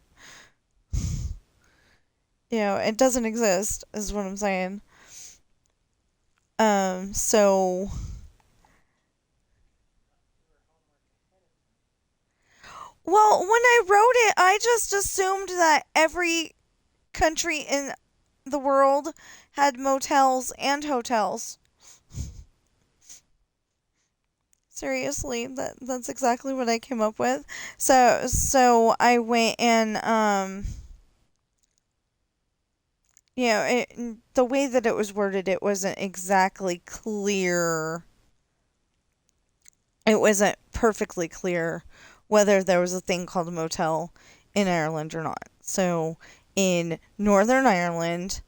it doesn't exist is what I'm saying. So Well, when I wrote it, I just assumed that every country in the world had motels and hotels. Seriously, that's exactly what I came up with. So I went and the way that it was worded, it wasn't exactly clear. It wasn't perfectly clear whether there was a thing called a motel in Ireland or not. So in Northern Ireland,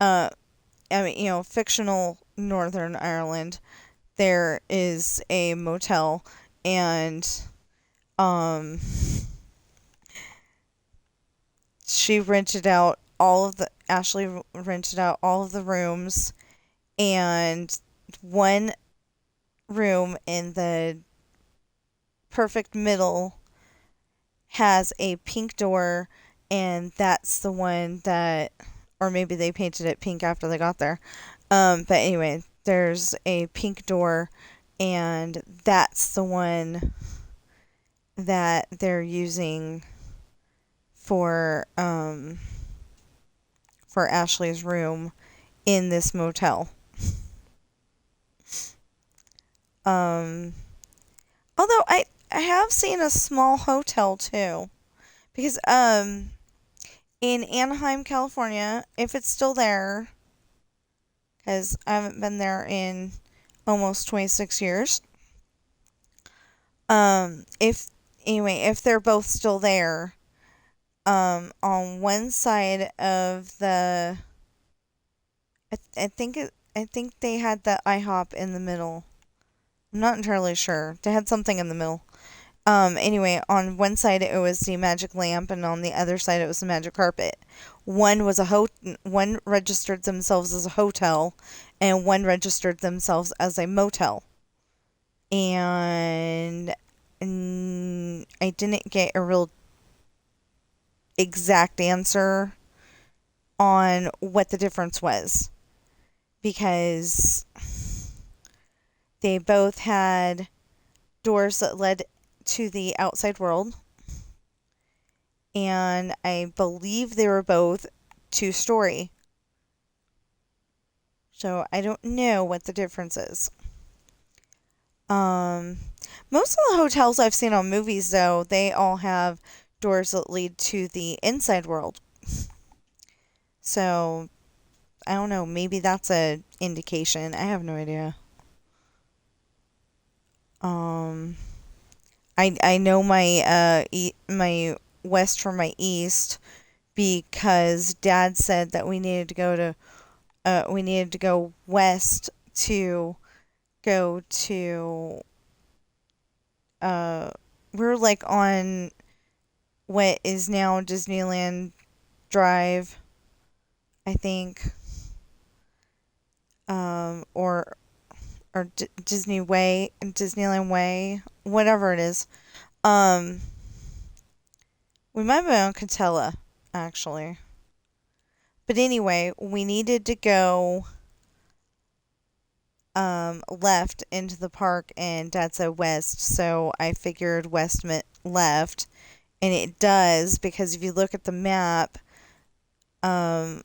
uh, fictional Northern Ireland, there is a motel, and um, Ashley rented out all of the rooms, and one room in the perfect middle has a pink door, and that's the one that, or maybe they painted it pink after they got there. But anyway, there's a pink door, and that's the one that they're using for for Ashley's room in this motel. Um, Although I have seen a small hotel too, because in Anaheim, California, if it's still there, because I haven't been there in almost 26 years. If anyway, if they're both still there, on one side of I think they had the IHOP in the middle. I'm not entirely sure. They had something in the middle. Anyway, on one side it was the magic lamp, and on the other side it was the magic carpet. One registered themselves as a hotel, and one registered themselves as a motel. And I didn't get a real exact answer on what the difference was, because they both had doors that led to the outside world, and I believe they were both 2-story. So I don't know what the difference is. Um, Most of the hotels I've seen on movies, though, they all have doors that lead to the inside world. So I don't know. Maybe that's a indication. I have no idea. Um, I know my west from my east, because Dad said that we needed to go west to go to uh we're like on what is now Disneyland Drive, I think, or Disneyland Way, whatever it is. Um, we might be on Catella, actually. But anyway, we needed to go left into the park, and Dad said west, so I figured west meant left, and it does, because if you look at the map, um,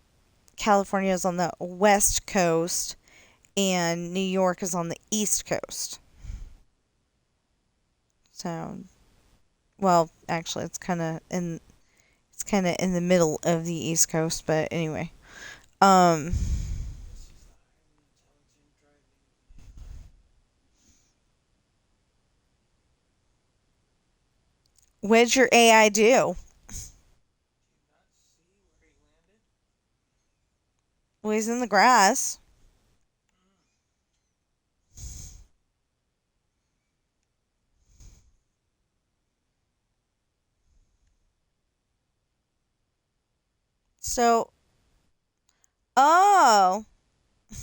California is on the west coast, and New York is on the east coast. So, well, actually, it's kind of in the middle of the east coast, but anyway. Um, This is the highly intelligent driving. what did your AI do? Do you not see where he landed? Well, he's in the grass. So, oh, One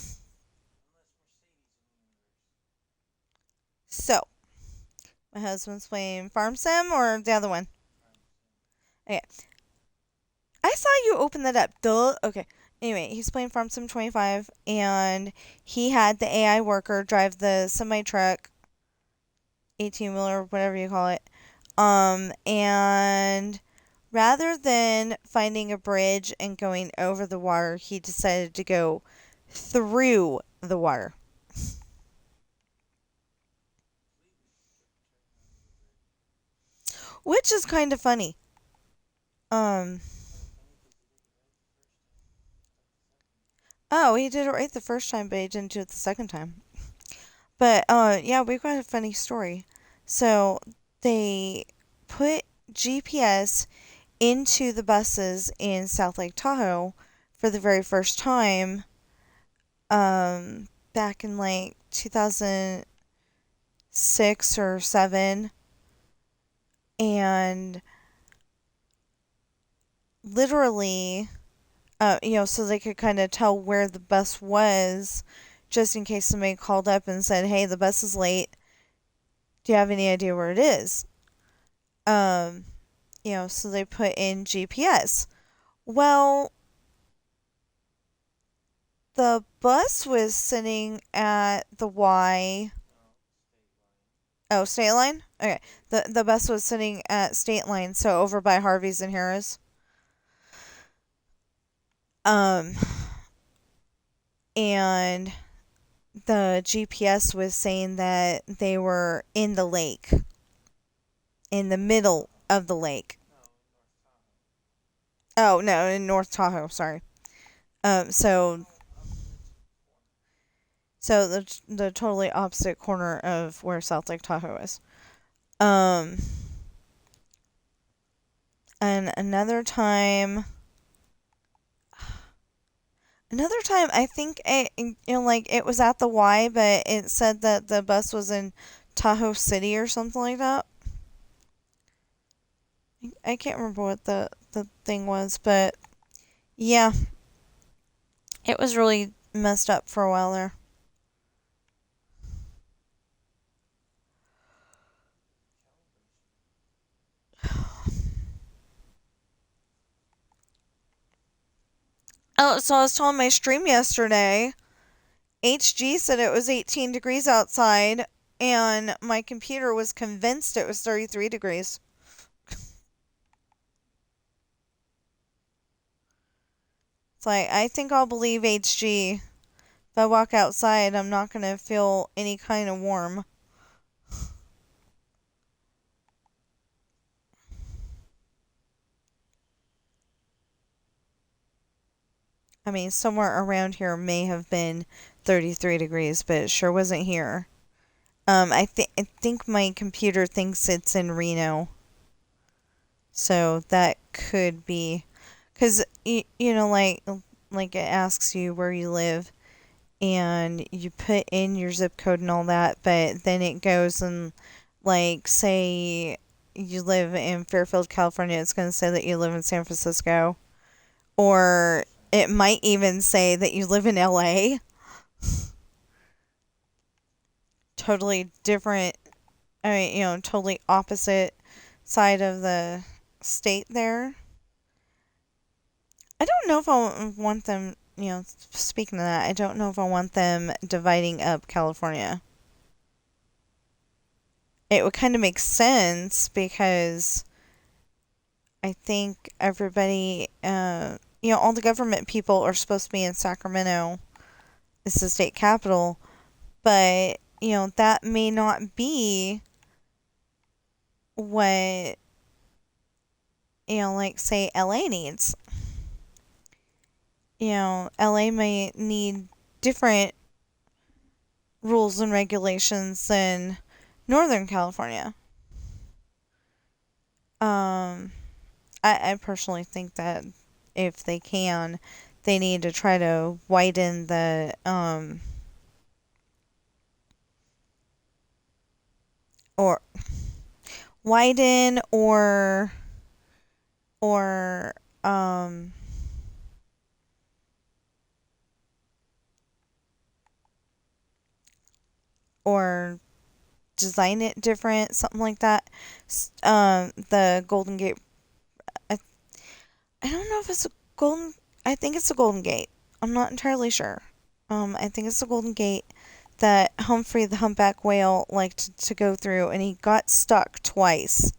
less Mercedes in the universe. so my husband's playing Farm Sim, or the other one? Farm sim. Okay, I saw you open that up. Duh. Okay. Anyway, he's playing Farm Sim 25, and he had the AI worker drive the semi truck, 18 wheeler, whatever you call it. And rather than finding a bridge and going over the water, he decided to go through the water, which is kind of funny. Um, oh, he did it right the first time, but he didn't do it the second time. But yeah, we've got a funny story. So they put GPS into the buses in South Lake Tahoe for the very first time back in like 2006 or 7, and literally so they could kind of tell where the bus was just in case somebody called up and said, "Hey, the bus is late. Do you have any idea where it is?" Um so they put in GPS. Well, the bus was sitting at the Y. Oh, State Line? Okay. The bus was sitting at State Line, so over by Harvey's and Harris. Um and the GPS was saying that they were in the lake, in the middle of the lake. Oh, no, in North Tahoe, sorry. Um so so the totally opposite corner of where South Lake Tahoe is. Um and another time I think like it was at the Y, but it said that the bus was in Tahoe City or something like that. I can't remember what the thing was, but yeah, it was really messed up for a while there. Oh, so I was telling my stream yesterday, HG said it was 18 degrees outside, and my computer was convinced it was 33 degrees. It's like, I think I'll believe HG. If I walk outside, I'm not going to feel any kind of warm. I mean, somewhere around here may have been 33 degrees, but it sure wasn't here. I think my computer thinks it's in Reno, so that could be, because like it asks you where you live, and you put in your zip code and all that, but then it goes and like say you live in Fairfield, California, it's going to say that you live in San Francisco, or it might even say that you live in LA. Totally different. I mean, totally opposite side of the state there. I don't know if I want them, speaking of that, I don't know if I want them dividing up California. It would kind of make sense because I think everybody, all the government people are supposed to be in Sacramento. It's the state capital. But, that may not be what, like, say, LA needs. LA may need different rules and regulations than Northern California. Um, I personally think that if they can, they need to try to widen or widen or or design it different, something like that. The Golden Gate. I, I don't know if it's a golden. I think it's a Golden Gate. I'm not entirely sure. I think it's the Golden Gate that Humphrey the humpback whale liked to go through, and he got stuck twice.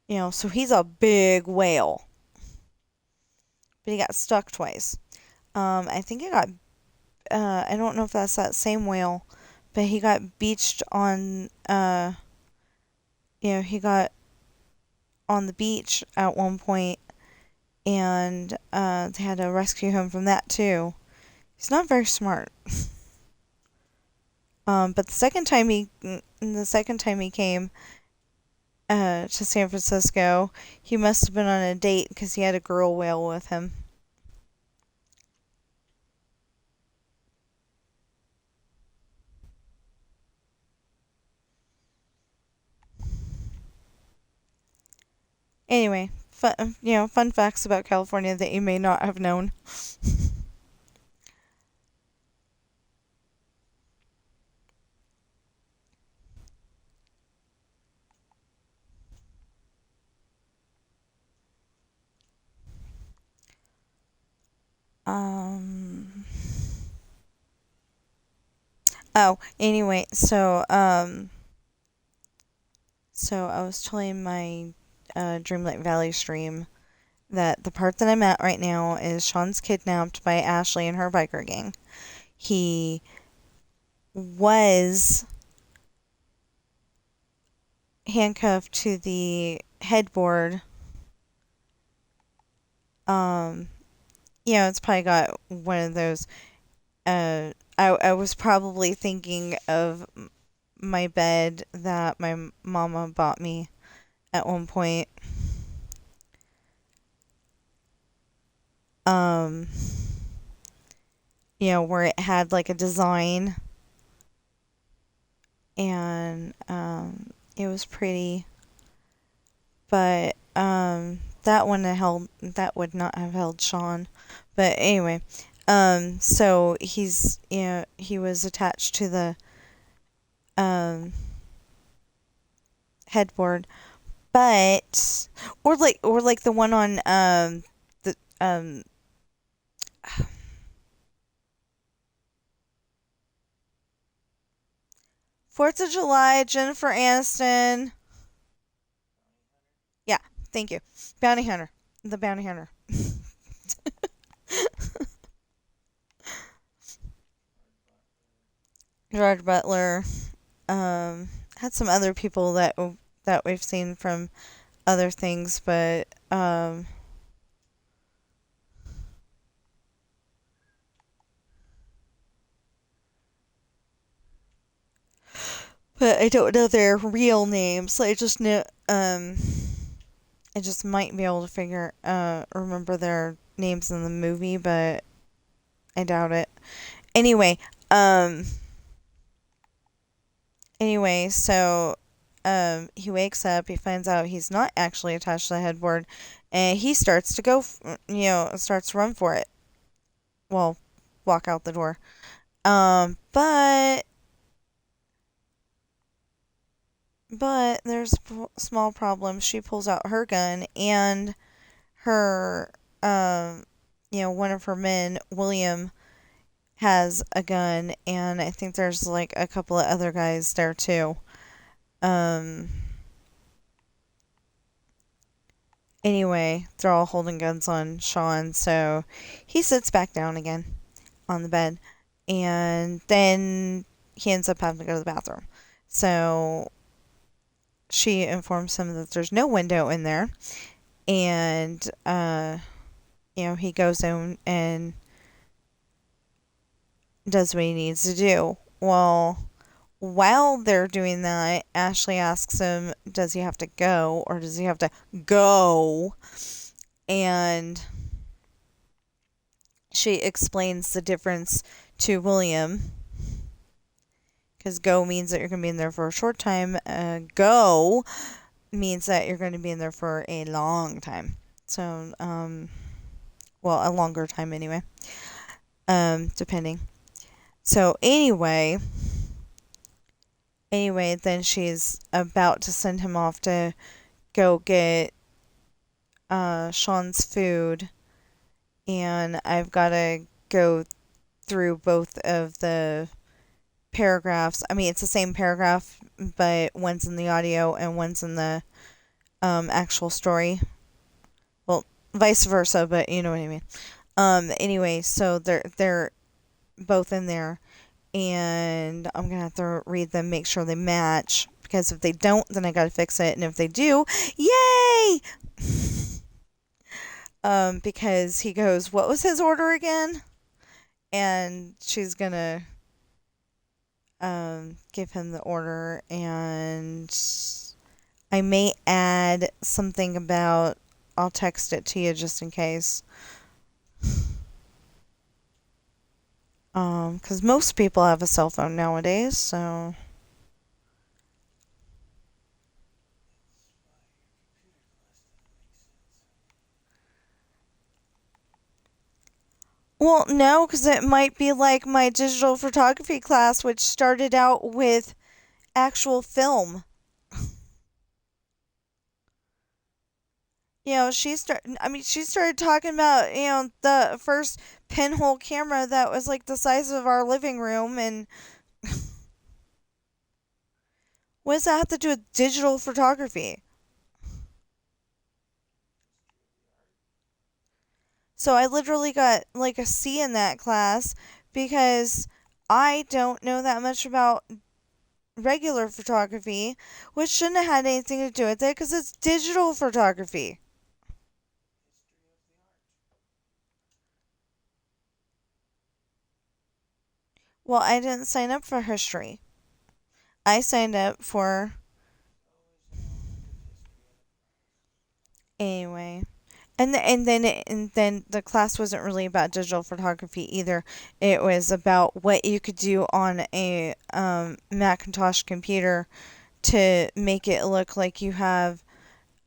So he's a big whale, but he got stuck twice. I think he got, I don't know if that's that same whale, but he got beached on, he got on the beach at one point, and they had to rescue him from that too. He's not very smart. But the second time he came to San Francisco, he must have been on a date because he had a girl whale with him. Anyway, fun facts about California that you may not have known. Um. Oh, anyway, so I was telling my Dreamlight Valley stream that the part that I'm at right now is Sean's kidnapped by Ashley and her biker gang. He was handcuffed to the headboard. Um, it's probably got one of those. I was probably thinking of my bed that my mama bought me at one point. Um, where it had like a design, and it was pretty, but that would not have held Sean. But anyway, so he was attached to the um headboard, but or like the one on the 4th of July, Jennifer Aniston. Yeah, thank you. Bounty Hunter. The Bounty Hunter. Gerard Butler. Had some other people that we've seen from other things, but I don't know their real names. I just know I just might be able to remember their names in the movie, but I doubt it. Anyway, um so he wakes up, he finds out he's not actually attached to the headboard, and he starts to starts to run for it. Well, walk out the door. But there's a small problem. She pulls out her gun, and her one of her men, William, has a gun, and I think there's like a couple of other guys there too. Um Anyway, they're all holding guns on Sean, so he sits back down again on the bed, and then he ends up having to go to the bathroom. So she informs him that there's no window in there, and he goes in and does what he needs to do. Well, while they're doing that, Ashley asks him, does he have to go or does he have to go? And she explains the difference to William, because go means that you're going to be in there for a short time. Go means that you're going to be in there for a long time. So, well, a longer time anyway, depending. So then she's about to send him off to go get Sean's food, and I've got to go through both of the paragraphs. I mean, it's the same paragraph, but one's in the audio and one's in the actual story. Well, vice versa, but you know what I mean. Anyway, so they're both in there, and I'm gonna have to read them, make sure they match. Because if they don't, then I gotta fix it, and if they do, yay! Because he goes, "What was his order again?" And she's gonna give him the order, and I may add something about. I'll text it to you just in case. Because most people have a cell phone nowadays, so. Well, no, because it might be like my digital photography class, which started out with actual film. She started talking about, the first pinhole camera that was like the size of our living room, and what does that have to do with digital photography? So I literally got like a C in that class because I don't know that much about regular photography, which shouldn't have had anything to do with it because it's digital photography. Well, I didn't sign up for history. I signed up for anyway. And then the class wasn't really about digital photography either. It was about what you could do on a Macintosh computer to make it look like you have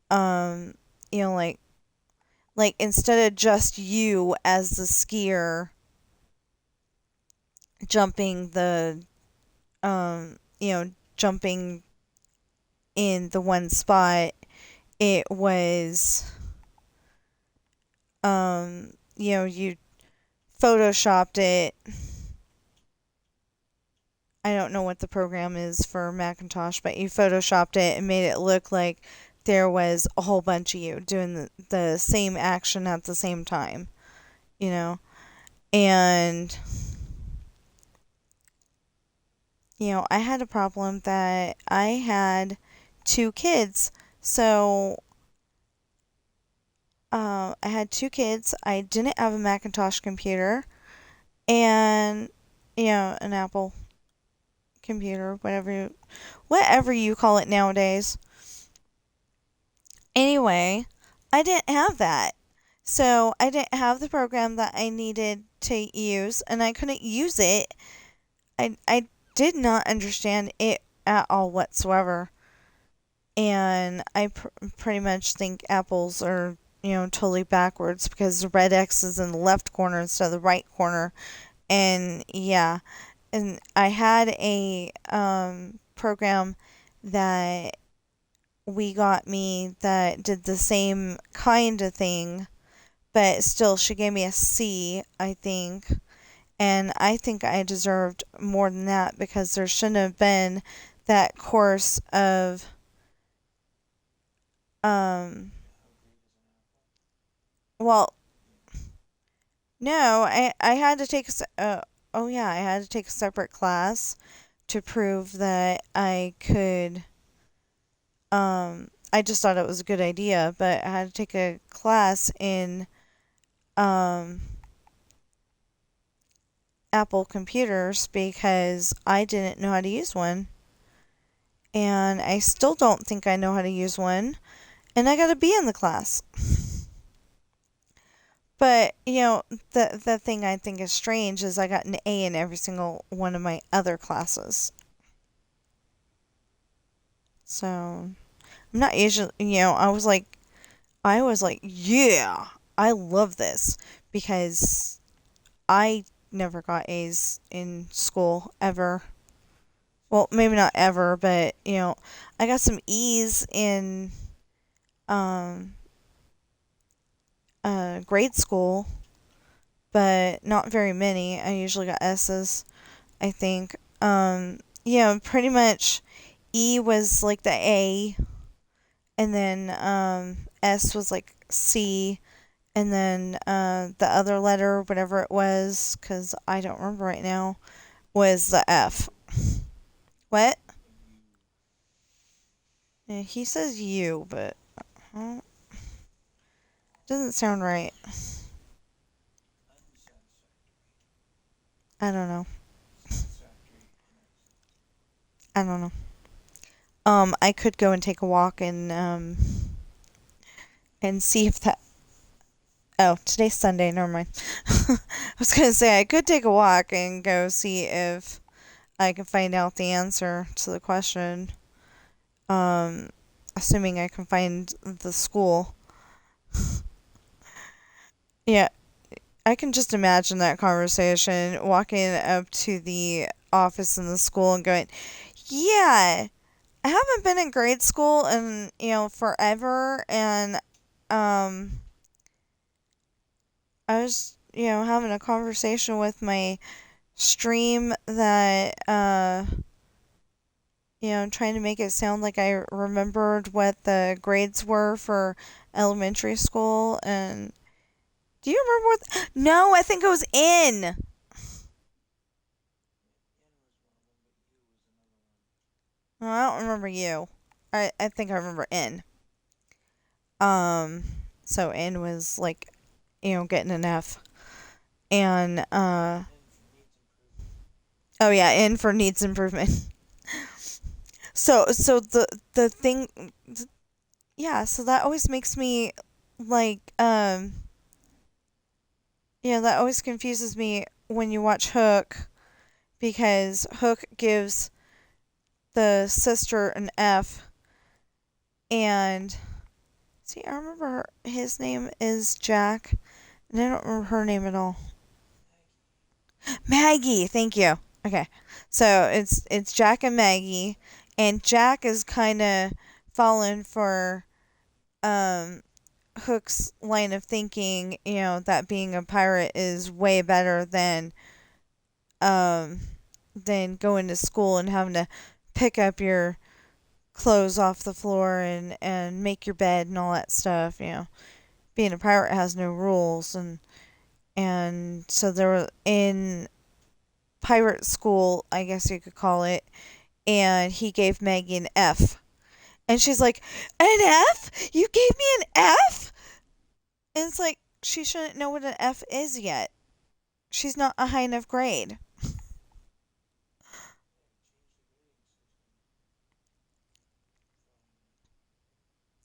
um you know like instead of just you as the skier jumping the jumping in the one spot, it was you photoshopped it. I don't know what the program is for Macintosh, but you photoshopped it and made it look like there was a whole bunch of you doing the same action at the same time, you know? And, I had a problem that I had two kids. So, I had two kids. I didn't have a Macintosh computer and, an Apple computer, whatever you call it nowadays. Anyway, I didn't have that. So I didn't have the program that I needed to use, and I couldn't use it. I did not understand it at all whatsoever. And I pretty much think apples are, totally backwards because the red X is in the left corner instead of the right corner. And yeah, and I had a program that we got me that did the same kind of thing, but still, she gave me a C, I think. And I think I deserved more than that because there shouldn't have been that course of, um, well, no, I had to take oh yeah, I had to take a separate class to prove that I could, I just thought it was a good idea, but I had to take a class in, um, Apple computers because I didn't know how to use one. And I still don't think I know how to use one. And I got a B in the class. But, the thing I think is strange is I got an A in every single one of my other classes. So, I'm not usually, I was like, yeah, I love this because I never got A's in school ever. Well, maybe not ever, but I got some E's in um grade school, but not very many. I usually got S's, I think. Pretty much E was like the A, and then S was like C, and then the other letter, whatever it was, because I don't remember right now, was the F. What? Yeah, he says U, but uh, doesn't sound right. I don't know. I don't know. I could go and take a walk and see if that. Oh, today's Sunday. Never mind. I was gonna say I could take a walk and go see if I can find out the answer to the question. Um, Assuming I can find the school. Yeah, I can just imagine that conversation walking up to the office in the school and going, "Yeah, I haven't been in grade school in, forever, and um I was, having a conversation with my stream that trying to make it sound like I remembered what the grades were for elementary school. And do you remember what? No, I think it was in. No, I don't remember you. I think I remember in. Um, so in was like, getting an F. And oh yeah, in for needs improvement. So the thing, yeah. So that always makes me like that always confuses me when you watch Hook, because Hook gives the sister an F, and see, I remember his name is Jack, and I don't remember her name at all. Maggie, thank you. Okay, so it's Jack and Maggie, and Jack is kind of fallen for um Hook's line of thinking, that being a pirate is way better um than going to school and having to pick up your clothes off the floor and make your bed and all that stuff. Being a pirate has no rules, and so they were in pirate school, I guess you could call it, and he gave Maggie an F. And she's like, "An F? You gave me an F?" And it's like, she shouldn't know what an F is yet. She's not a high enough grade.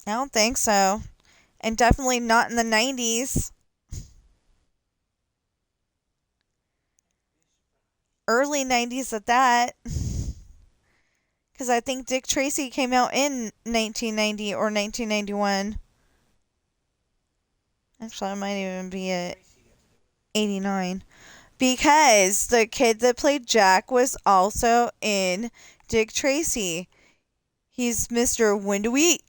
I don't think so. And definitely not in the 90s. Early 90s at that. Because I think Dick Tracy came out in 1990 or 1991. Actually, it might even be at 89. Because the kid that played Jack was also in Dick Tracy. He's Mr. When Do We Eat?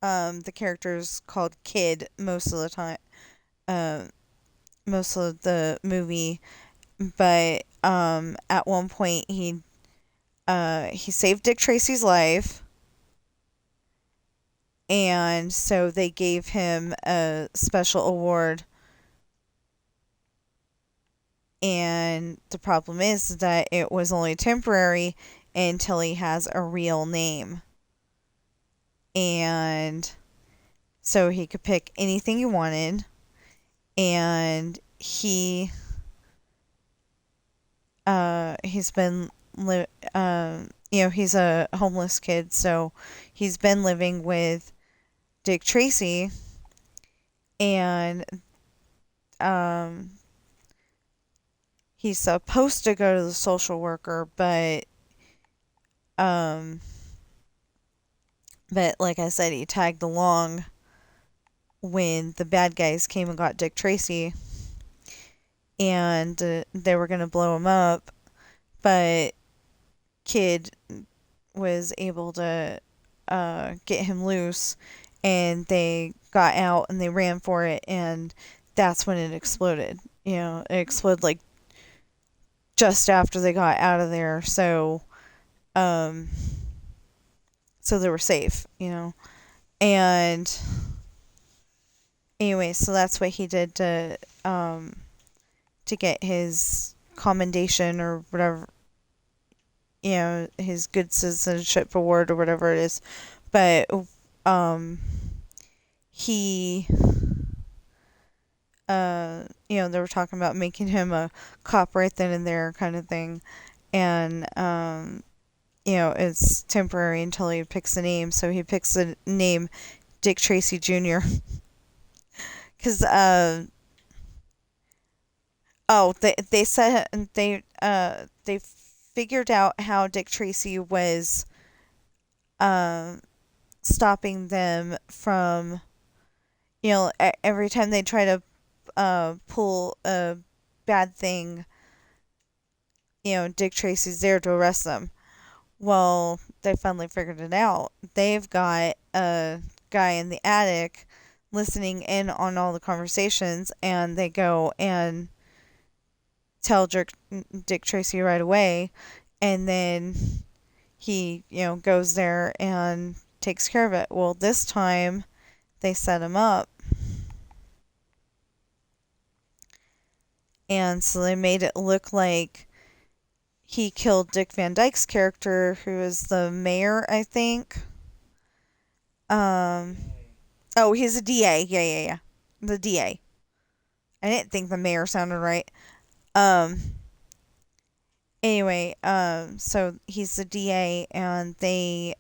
The character's called Kid most of the time. Um, Most of the movie, but at one point he saved Dick Tracy's life, and so they gave him a special award. And the problem is that it was only temporary until he has a real name, and so he could pick anything he wanted. And he's been he's a homeless kid, so he's been living with Dick Tracy, and um he's supposed to go to the social worker, um but like I said, he tagged along when the bad guys came and got Dick Tracy, and they were going to blow him up, but Kid was able to get him loose, and they got out and they ran for it, and that's when it exploded. It exploded like just after they got out of there. So Um, so they were safe, And anyway, so that's what he did to get his commendation or whatever, his good citizenship award or whatever it is. But um, he, they were talking about making him a cop right then and there kind of thing. And, it's temporary until he picks a name. So he picks the name Dick Tracy Jr. Because, they said they figured out how Dick Tracy was uh, stopping them from, every time they try to pull a bad thing, Dick Tracy's there to arrest them. Well, they finally figured it out. They've got a guy in the attic listening in on all the conversations, and they go and tell Dick Tracy right away, and then he, goes there and takes care of it. Well, this time they set him up, and so they made it look like he killed Dick Van Dyke's character, who is the mayor, I think. Um, oh, he's a DA. Yeah, yeah, yeah. The DA. I didn't think the mayor sounded right. Um, anyway, so he's the DA and the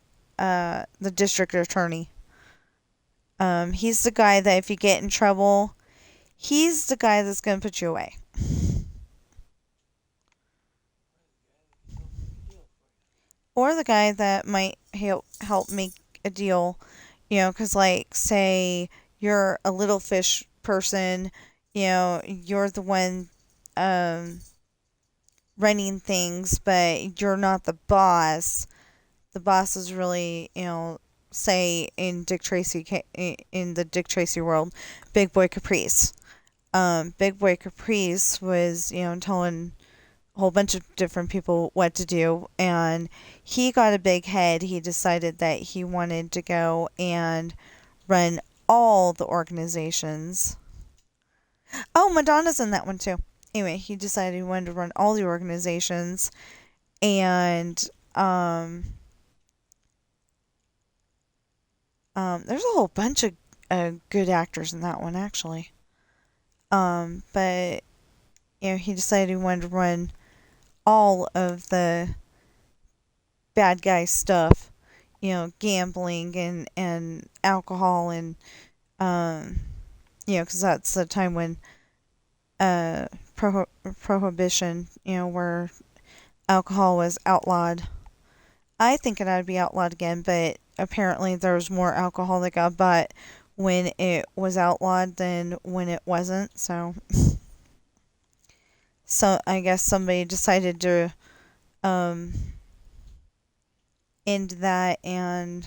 district attorney. He's the guy that if you get in trouble, he's the guy that's going to put you away. Or the guy that might help make a deal, because, like, say you're a little fish person, you're the one um, running things, but you're not the boss. The boss is really, say in in the Dick Tracy world, Big Boy Caprice. Big Boy Caprice was, telling a whole bunch of different people what to do, and he got a big head. He decided that he wanted to go and run all the organizations. Oh, Madonna's in that one too. Anyway, he decided he wanted to run all the organizations, and there's a whole bunch of good actors in that one actually. But he decided he wanted to run all of the bad guy stuff, gambling and alcohol and, because that's the time when uh, prohibition, where alcohol was outlawed. I think it ought to be outlawed again, but apparently there was more alcohol that got bought when it was outlawed than when it wasn't. So I guess somebody decided to um, end that and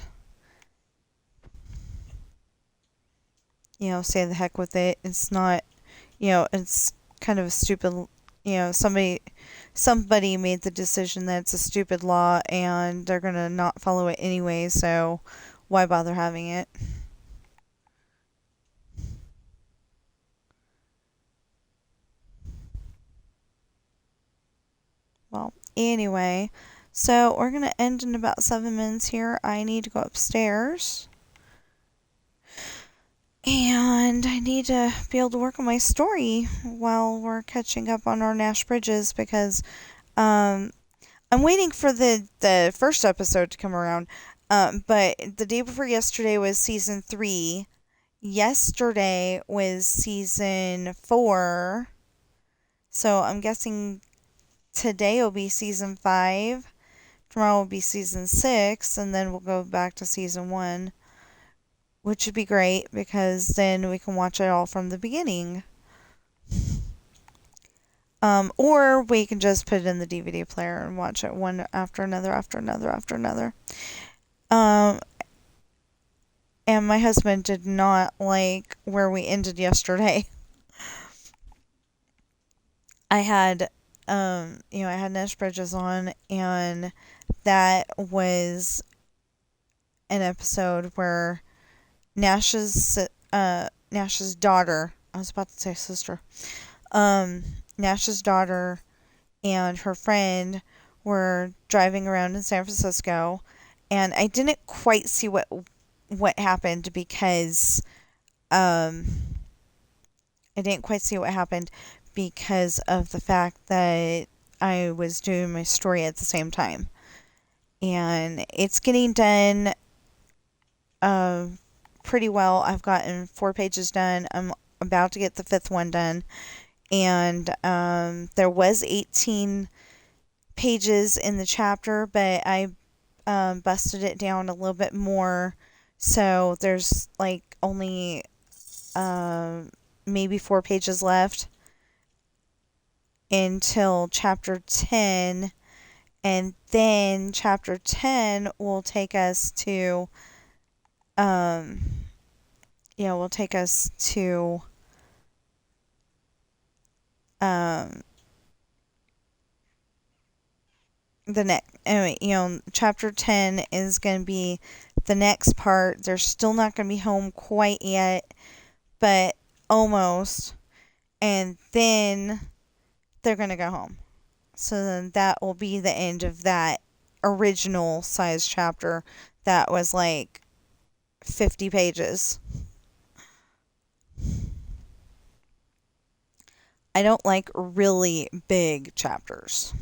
say the heck with it. It's not, it's kind of a stupid, somebody made the decision that it's a stupid law and they're going to not follow it anyway, so why bother having it? Well, anyway, so we're going to end in about 7 minutes here. I need to go upstairs. And I need to be able to work on my story while we're catching up on our Nash Bridges because um, I'm waiting for the first episode to come around. But the day before yesterday was season 3. Yesterday was season 4. So I'm guessing today will be season 5. Tomorrow will be season 6. And then we'll go back to season 1. Which would be great because then we can watch it all from the beginning. Or we can just put it in the DVD player and watch it one after another, after another, after another. And my husband did not like where we ended yesterday. I had I had Nash Bridges on, and that was an episode where Nash's daughter, I was about to say sister, um, Nash's daughter and her friend were driving around in San Francisco, and I didn't quite see what happened because um, I didn't quite see what happened because of the fact that I was doing my story at the same time, and it's getting done uh, pretty well. I've gotten 4 pages done. I'm about to get the fifth one done, and there was 18 pages in the chapter, but I busted it down a little bit more. So there's like only uh, maybe 4 pages left until chapter 10. And then chapter 10 will take us to, um, yeah, will take us to, um, the next, anyway, chapter 10 is going to be the next part. They're still not going to be home quite yet, but almost. And then they're going to go home. So then that will be the end of that original size chapter that was like 50 pages. I don't like really big chapters.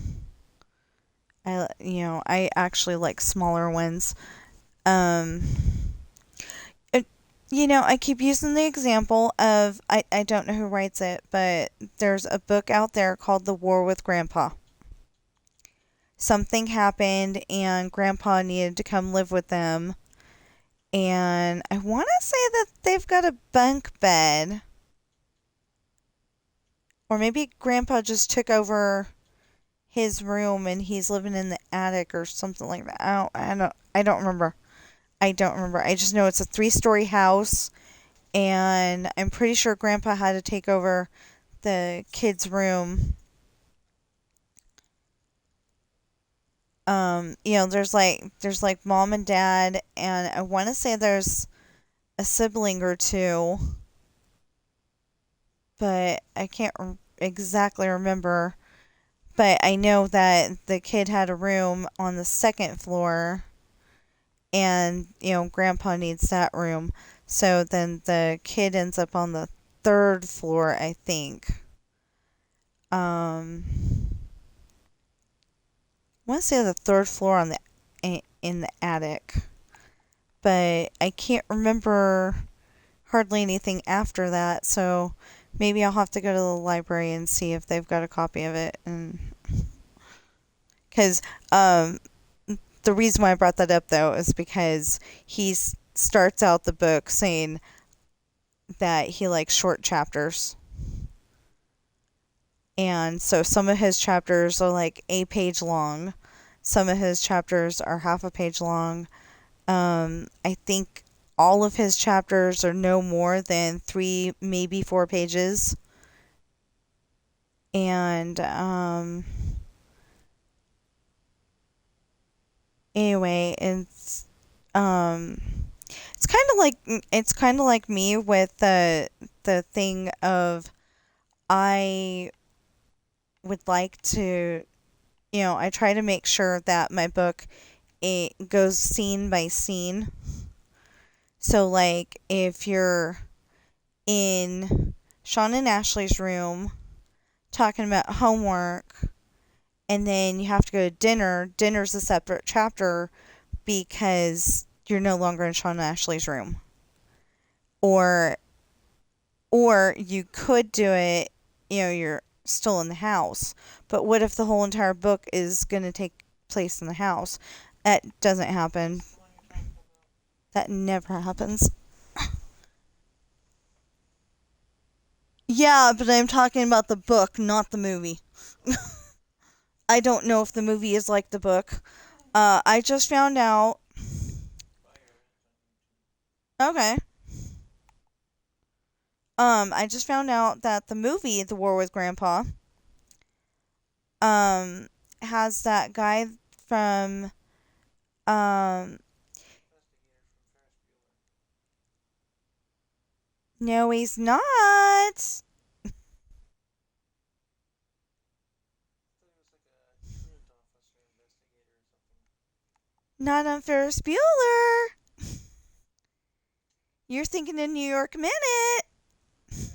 I actually like smaller ones. Um, I keep using the example of I don't know who writes it, but there's a book out there called The War with Grandpa. Something happened and Grandpa needed to come live with them. And I want to say that they've got a bunk bed. Or maybe Grandpa just took over his room and he's living in the attic or something like that. I don't remember. I don't remember. I just know it's a 3-story house, and I'm pretty sure Grandpa had to take over the kids' room. There's like mom and dad, and I want to say there's a sibling or two, but I can't exactly remember. But I know that the kid had a room on the second floor, and Grandpa needs that room. So then the kid ends up on the third floor, I think. I want to say the third floor on the in the attic, but I can't remember hardly anything after that. So maybe I'll have to go to the library and see if they've got a copy of it. And because the reason why I brought that up though is because he starts out the book saying that he likes short chapters. And so some of his chapters are like a page long. Some of his chapters are half a page long. I think all of his chapters are no more than 3, maybe 4 pages. And anyway, um, it's kind of like me with the thing of I would like to, I try to make sure that my book it goes scene by scene. So like if you're in Sean and Ashley's room talking about homework and then you have to go to dinner's a separate chapter because you're no longer in Sean and Ashley's room. Or you could do it, you're still in the house. But what if the whole entire book is going to take place in the house? That doesn't happen. That never happens. Yeah, but I'm talking about the book, not the movie. I don't know if the movie is like the book. I just found out. Okay. I just found out that the movie The War with Grandpa um has that guy from um Investigator from Ferris Bueller. no, he's not. I thought he was like a truant officer investigator or something. Not on Ferris Bueller. You're thinking of New York Minute. Am I?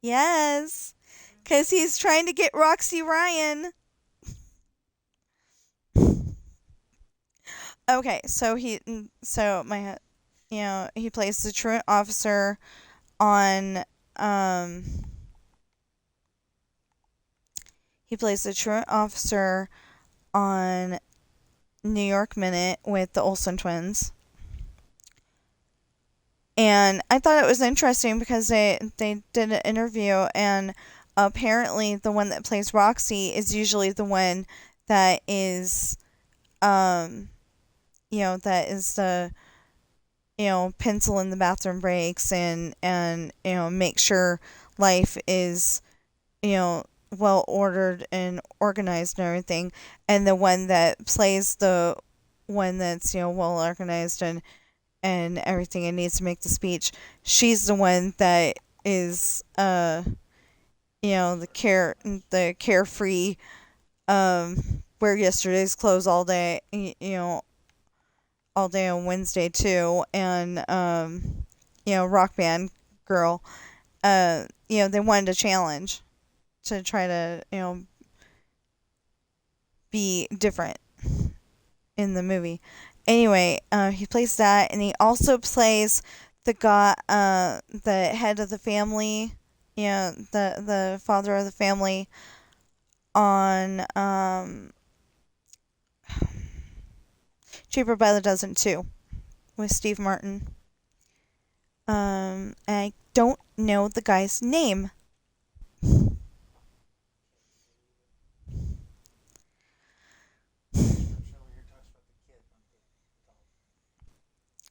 Yes, because he's trying to get Roxy Ryan. Okay, so my, he plays the truant officer on, um, he plays the truant officer on New York Minute with the Olsen twins. And I thought it was interesting because they did an interview, and apparently the one that plays Roxy is usually the one that is, um, that is the, pencil in the bathroom breaks, and make sure life is, well ordered and organized and everything. And the one that plays the one that's, well organized and everything and needs to make the speech, she's the one that is, the carefree, wear yesterday's clothes all day, all day on Wednesday too, and rock band girl. They wanted a challenge to try to, be different in the movie. Anyway, he plays that, and he also plays the guy, the head of the family, the father of the family on, Cheaper by the Dozen too, with Steve Martin. I don't know the guy's name. Can't believe it. Sharp's over here talks about the kid, not the adult.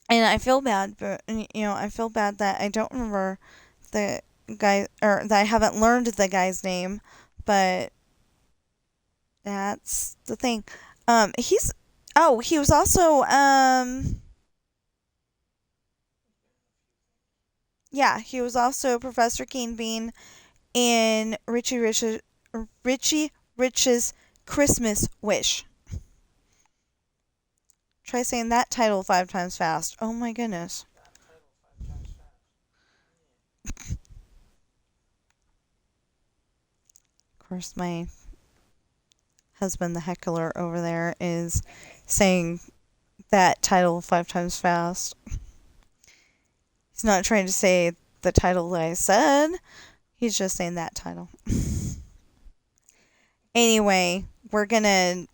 And I feel bad, but I feel bad that I don't remember the guy, or that I haven't learned the guy's name, but that's the thing. He's he was also, yeah, he was also Professor Kingbean in Richie Rich's Christmas Wish. Try saying that title 5 times fast. Oh my goodness. That title 5 times fast. Of course, my husband, the heckler over there, is saying that title 5 times fast. He's not trying to say the title that I said. He's just saying that title. Anyway, we're gonna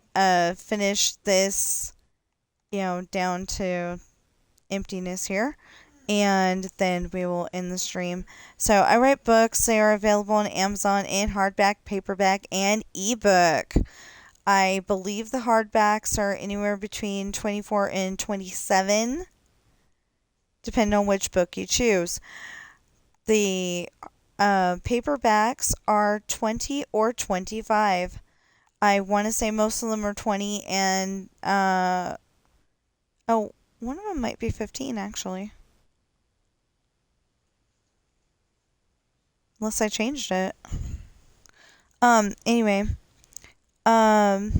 finish this, down to emptiness here, and then we will end the stream. So I write books. They are available on Amazon in hardback, paperback, and ebook. I believe the hardbacks are anywhere between 24 and 27, depending on which book you choose. The paperbacks are 20 or 25. I want to say most of them are 20, and oh, one of them might be 15 actually. Unless I changed it. Anyway. Um,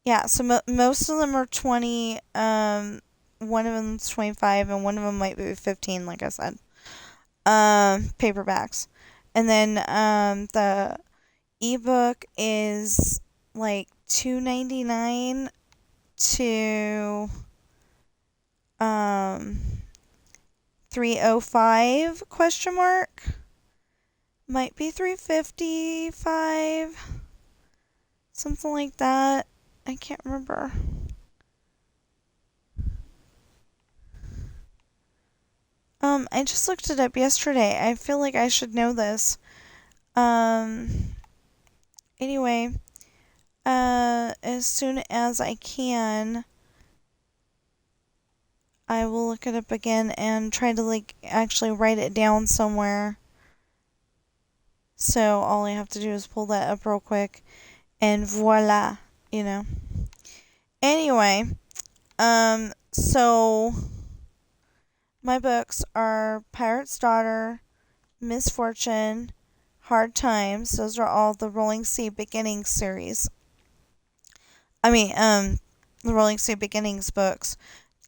yeah, so most of them are 20. One of them's 25, and one of them might be 15, like I said. Paperbacks. And then, the ebook is like $2.99 to, $305 question mark. Might be $355. Something like that. I can't remember. I just looked it up yesterday. I feel like I should know this. Anyway, as soon as I can, I will look it up again and try to, like, actually write it down somewhere. So all I have to do is pull that up real quick and voila, you know. Anyway, so my books are Pirate's Daughter, Misfortune, Hard Times. Those are all the Rolling Sea Beginnings series. I mean, the Rolling Sea Beginnings books.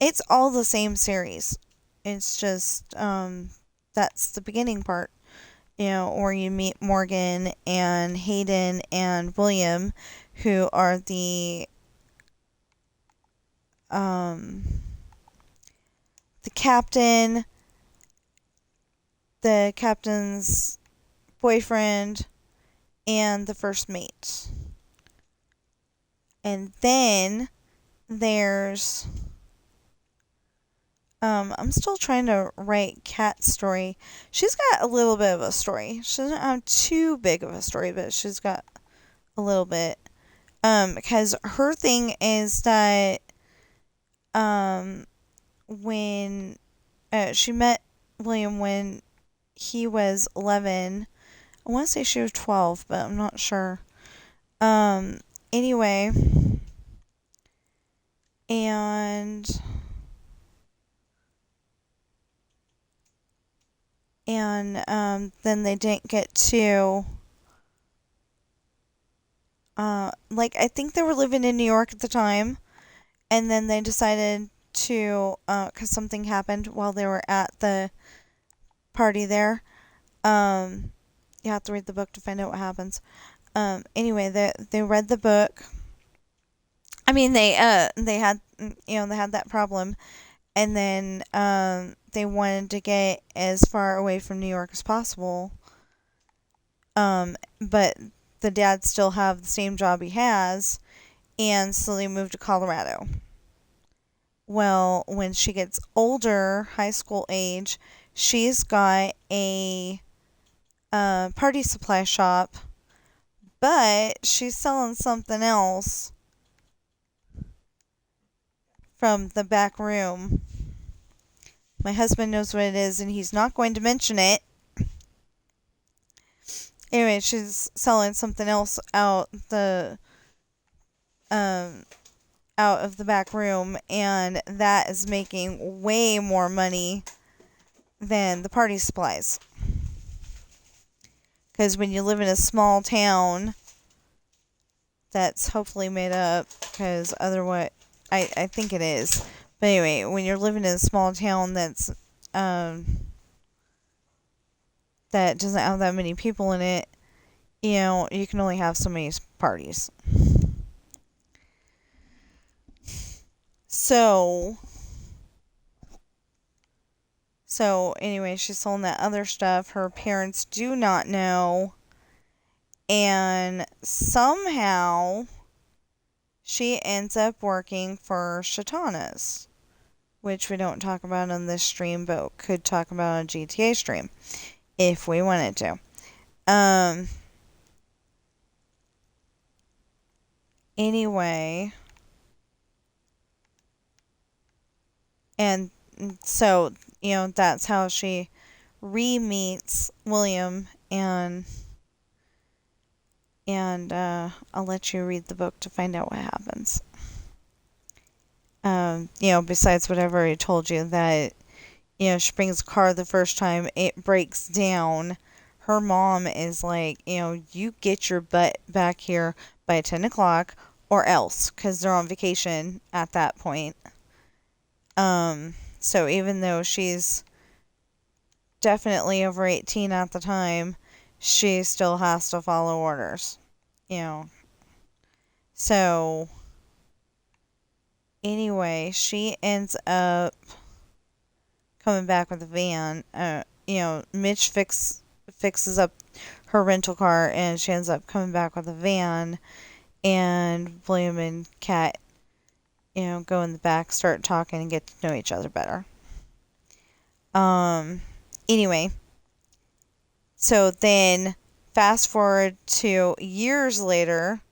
It's all the same series. It's just that's the beginning part. You know, or you meet Morgan and Hayden and William, who are um the captain, the captain's boyfriend, and the first mate. And then there's I'm still trying to write Kat's story. She's got a little bit of a story. She doesn't have too big of a story, but she's got a little bit. Because her thing is that um when she met William when he was 11. I want to say she was 12, but I'm not sure. Um anyway, and then they didn't get to like I think they were living in New York at the time, and then they decided to cuz something happened while they were at the party there. Um you have to read the book to find out what happens. Anyway, they read the book. I mean, they had they had that problem, and then they wanted to get as far away from New York as possible. But the dad still have the same job he has, and so they moved to Colorado. Well, when she gets older, high school age, she's got a party supply shop, but she's selling something else from the back room. My husband knows what it is, and he's not going to mention it. Anyway, she's selling something else um out of the back room, and that is making way more money than the party supplies. Because when you live in a small town, that's hopefully made up. Because otherwise, I think it is. But anyway, when you're living in a small town um that doesn't have that many people in it, you can only have so many parties. So anyway, she's selling that other stuff. Her parents do not know, and somehow she ends up working for Shatana's, which we don't talk about on this stream, but could talk about on a GTA stream if we wanted to. Anyway, and so that's how she re-meets William, and I'll let you read the book to find out what happens. Besides whatever I told you, that she brings a car the first time, it breaks down. Her mom is like, you get your butt back here by 10 o'clock or else, because they're on vacation at that point. So even though she's definitely over 18 at the time, she still has to follow orders. So anyway, she ends up coming back with a van. Mitch fixes up her rental car, and she ends up coming back with a van. And William and Kat, go in the back, start talking, and get to know each other better. Anyway, so then fast forward to years later,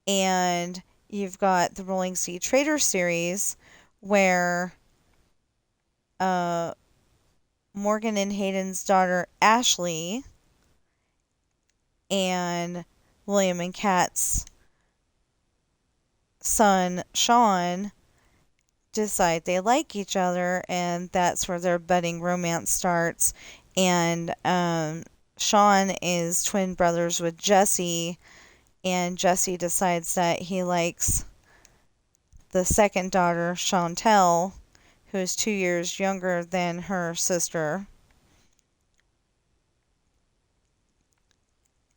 and you've got the Rolling Sea Traitor series, where Morgan and Hayden's daughter Ashley and William and Kat's son, Sean, decide they like each other, and that's where their budding romance starts. And Sean is twin brothers with Jesse, and Jesse decides that he likes the second daughter, Chantel, who is 2 years younger than her sister.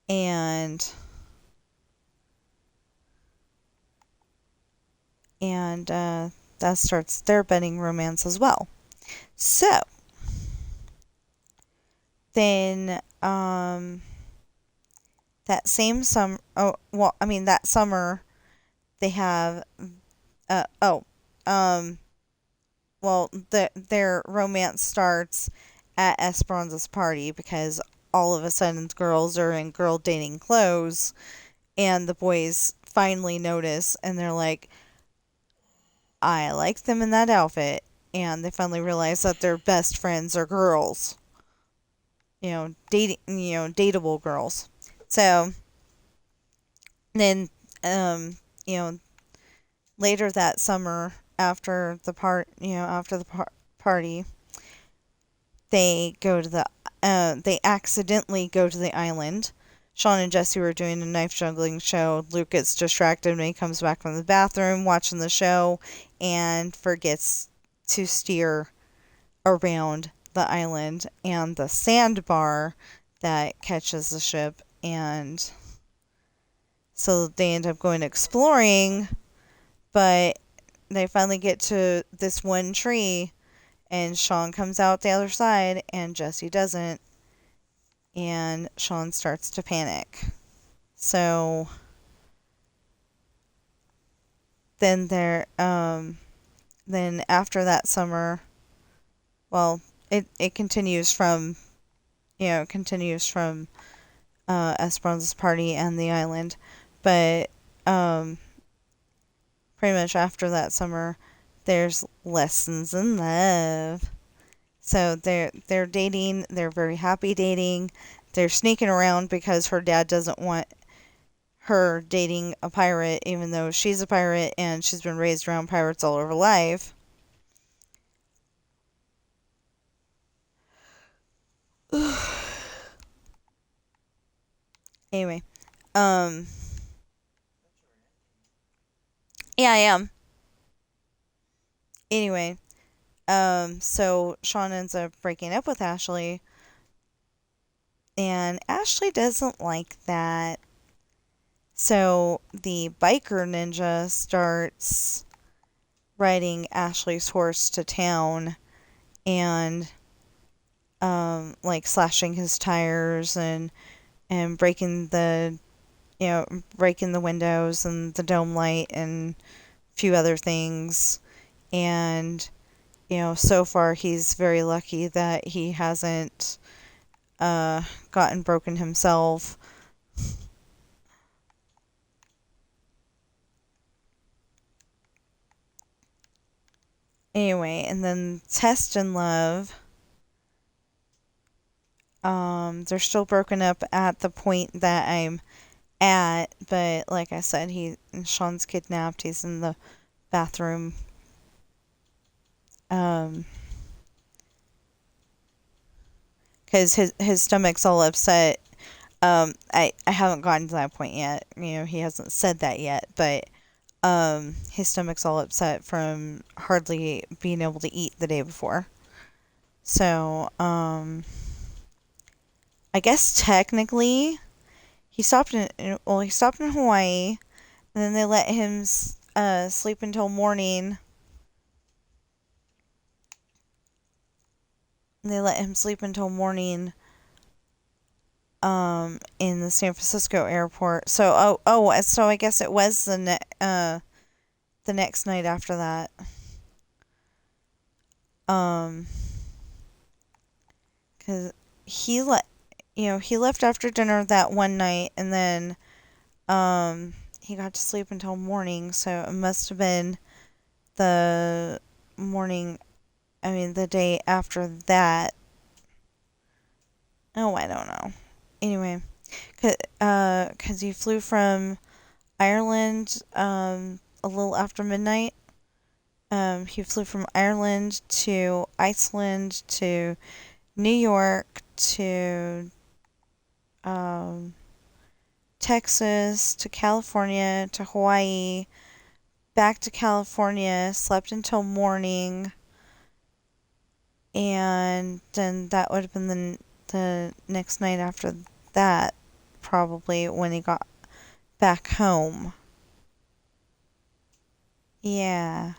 And that starts their budding romance as well. So then that same summer, that summer they have uh oh um their romance starts at Esperanza's party because all of a sudden the girls are in girl dating clothes, and the boys finally notice, and they're like, I like them in that outfit. And they finally realize that their best friends are girls, dateable girls. So then, you know, later that summer, after the party, they accidentally go to the island. Sean and Jesse were doing a knife juggling show. Luke gets distracted when he comes back from the bathroom watching the show and forgets to steer around the island and the sandbar that catches the ship. And so they end up going exploring, but they finally get to this one tree, and Sean comes out the other side and Jesse doesn't, and Sean starts to panic. So then then after that summer, well, it continues from Esperanza's party and the island, but um pretty much after that summer, there's lessons in love. So they're dating. They're very happy dating. They're sneaking around because her dad doesn't want her dating a pirate, even though she's a pirate and she's been raised around pirates all her life. Anyway, um, yeah, I am. Anyway, so Sean ends up breaking up with Ashley, and Ashley doesn't like that. So the biker ninja starts riding Ashley's horse to town and like slashing his tires and breaking the windows and the dome light and a few other things. And so far he's very lucky that he hasn't gotten broken himself. Anyway, and then Test and Love, they're still broken up at the point that I'm at, but like I said, Sean's kidnapped. He's in the bathroom. Um, because his stomach's all upset. I haven't gotten to that point yet. He hasn't said that yet, but his stomach's all upset from hardly being able to eat the day before. So, I guess technically he stopped in Hawaii, and then they let him sleep until morning. They let him sleep until morning in the San Francisco airport. So I guess it was the next night after that. Um, cause he let he left after dinner that one night, and then he got to sleep until morning. So it must have been the morning. I mean, the day after that. Oh, I don't know. Anyway, 'Cause he flew from Ireland a little after midnight. He flew from Ireland to Iceland to New York to um, Texas to California to Hawaii, back to California, slept until morning, and then that would have been the next night after that, probably when he got back home. Yeah.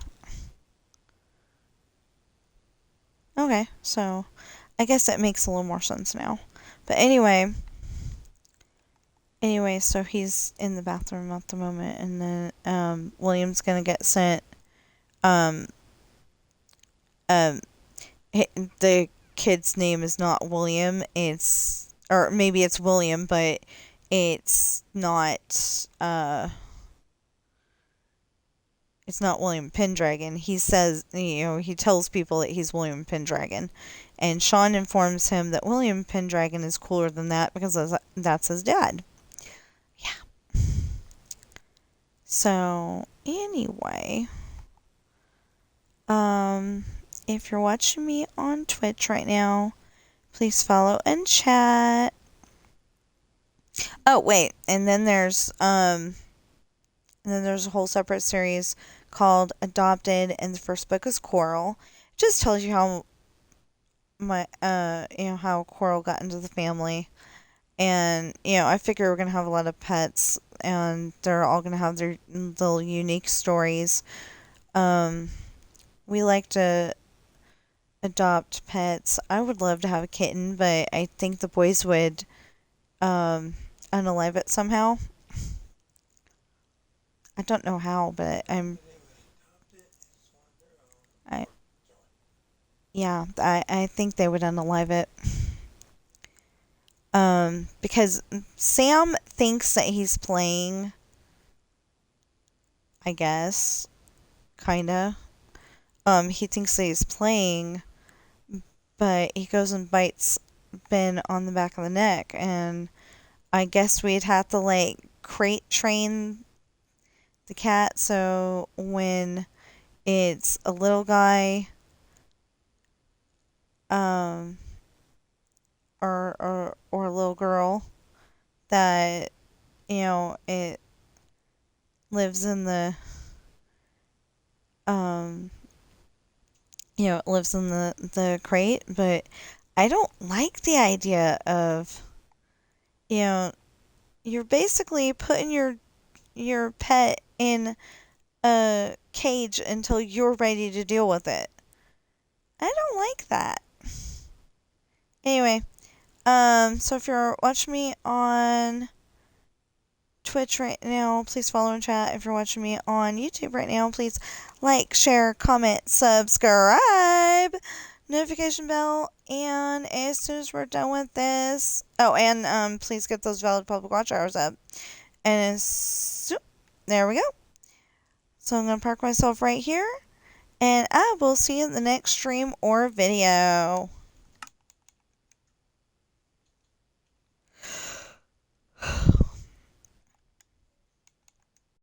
Okay, so I guess that makes a little more sense now. But anyway, so he's in the bathroom at the moment, and then William's gonna get sent. Um, um, the kid's name is not William. Or maybe it's William, but it's not. It's not William Pendragon. He says, he tells people that he's William Pendragon. And Sean informs him that William Pendragon is cooler than that because that's his dad. Yeah. So, anyway, if you're watching me on Twitch right now, please follow and chat. Oh, wait, and then there's a whole separate series called Adopted, and the first book is Coral. It just tells you how how Coral got into the family. And, I figure we're going to have a lot of pets, and they're all going to have their little unique stories. Um, we like to adopt pets. I would love to have a kitten, but I think the boys would unalive it somehow. I don't know how, but I yeah, I think they would unalive it. Because Sam thinks that he's playing, I guess, kinda. He thinks that he's playing, but he goes and bites Ben on the back of the neck, and I guess we'd have to crate train the cat so when it's a little guy, um, or a little girl that it lives in um it lives in the crate. But I don't like the idea of you know you're basically putting your pet in a cage until you're ready to deal with it. I don't like that. Anyway, so if you're watching me on Twitch right now, please follow and chat. If you're watching me on YouTube right now, please like, share, comment, subscribe, notification bell, and as soon as we're done with this, oh, and please get those valid public watch hours up. And there we go. So I'm gonna park myself right here, and I will see you in the next stream or video.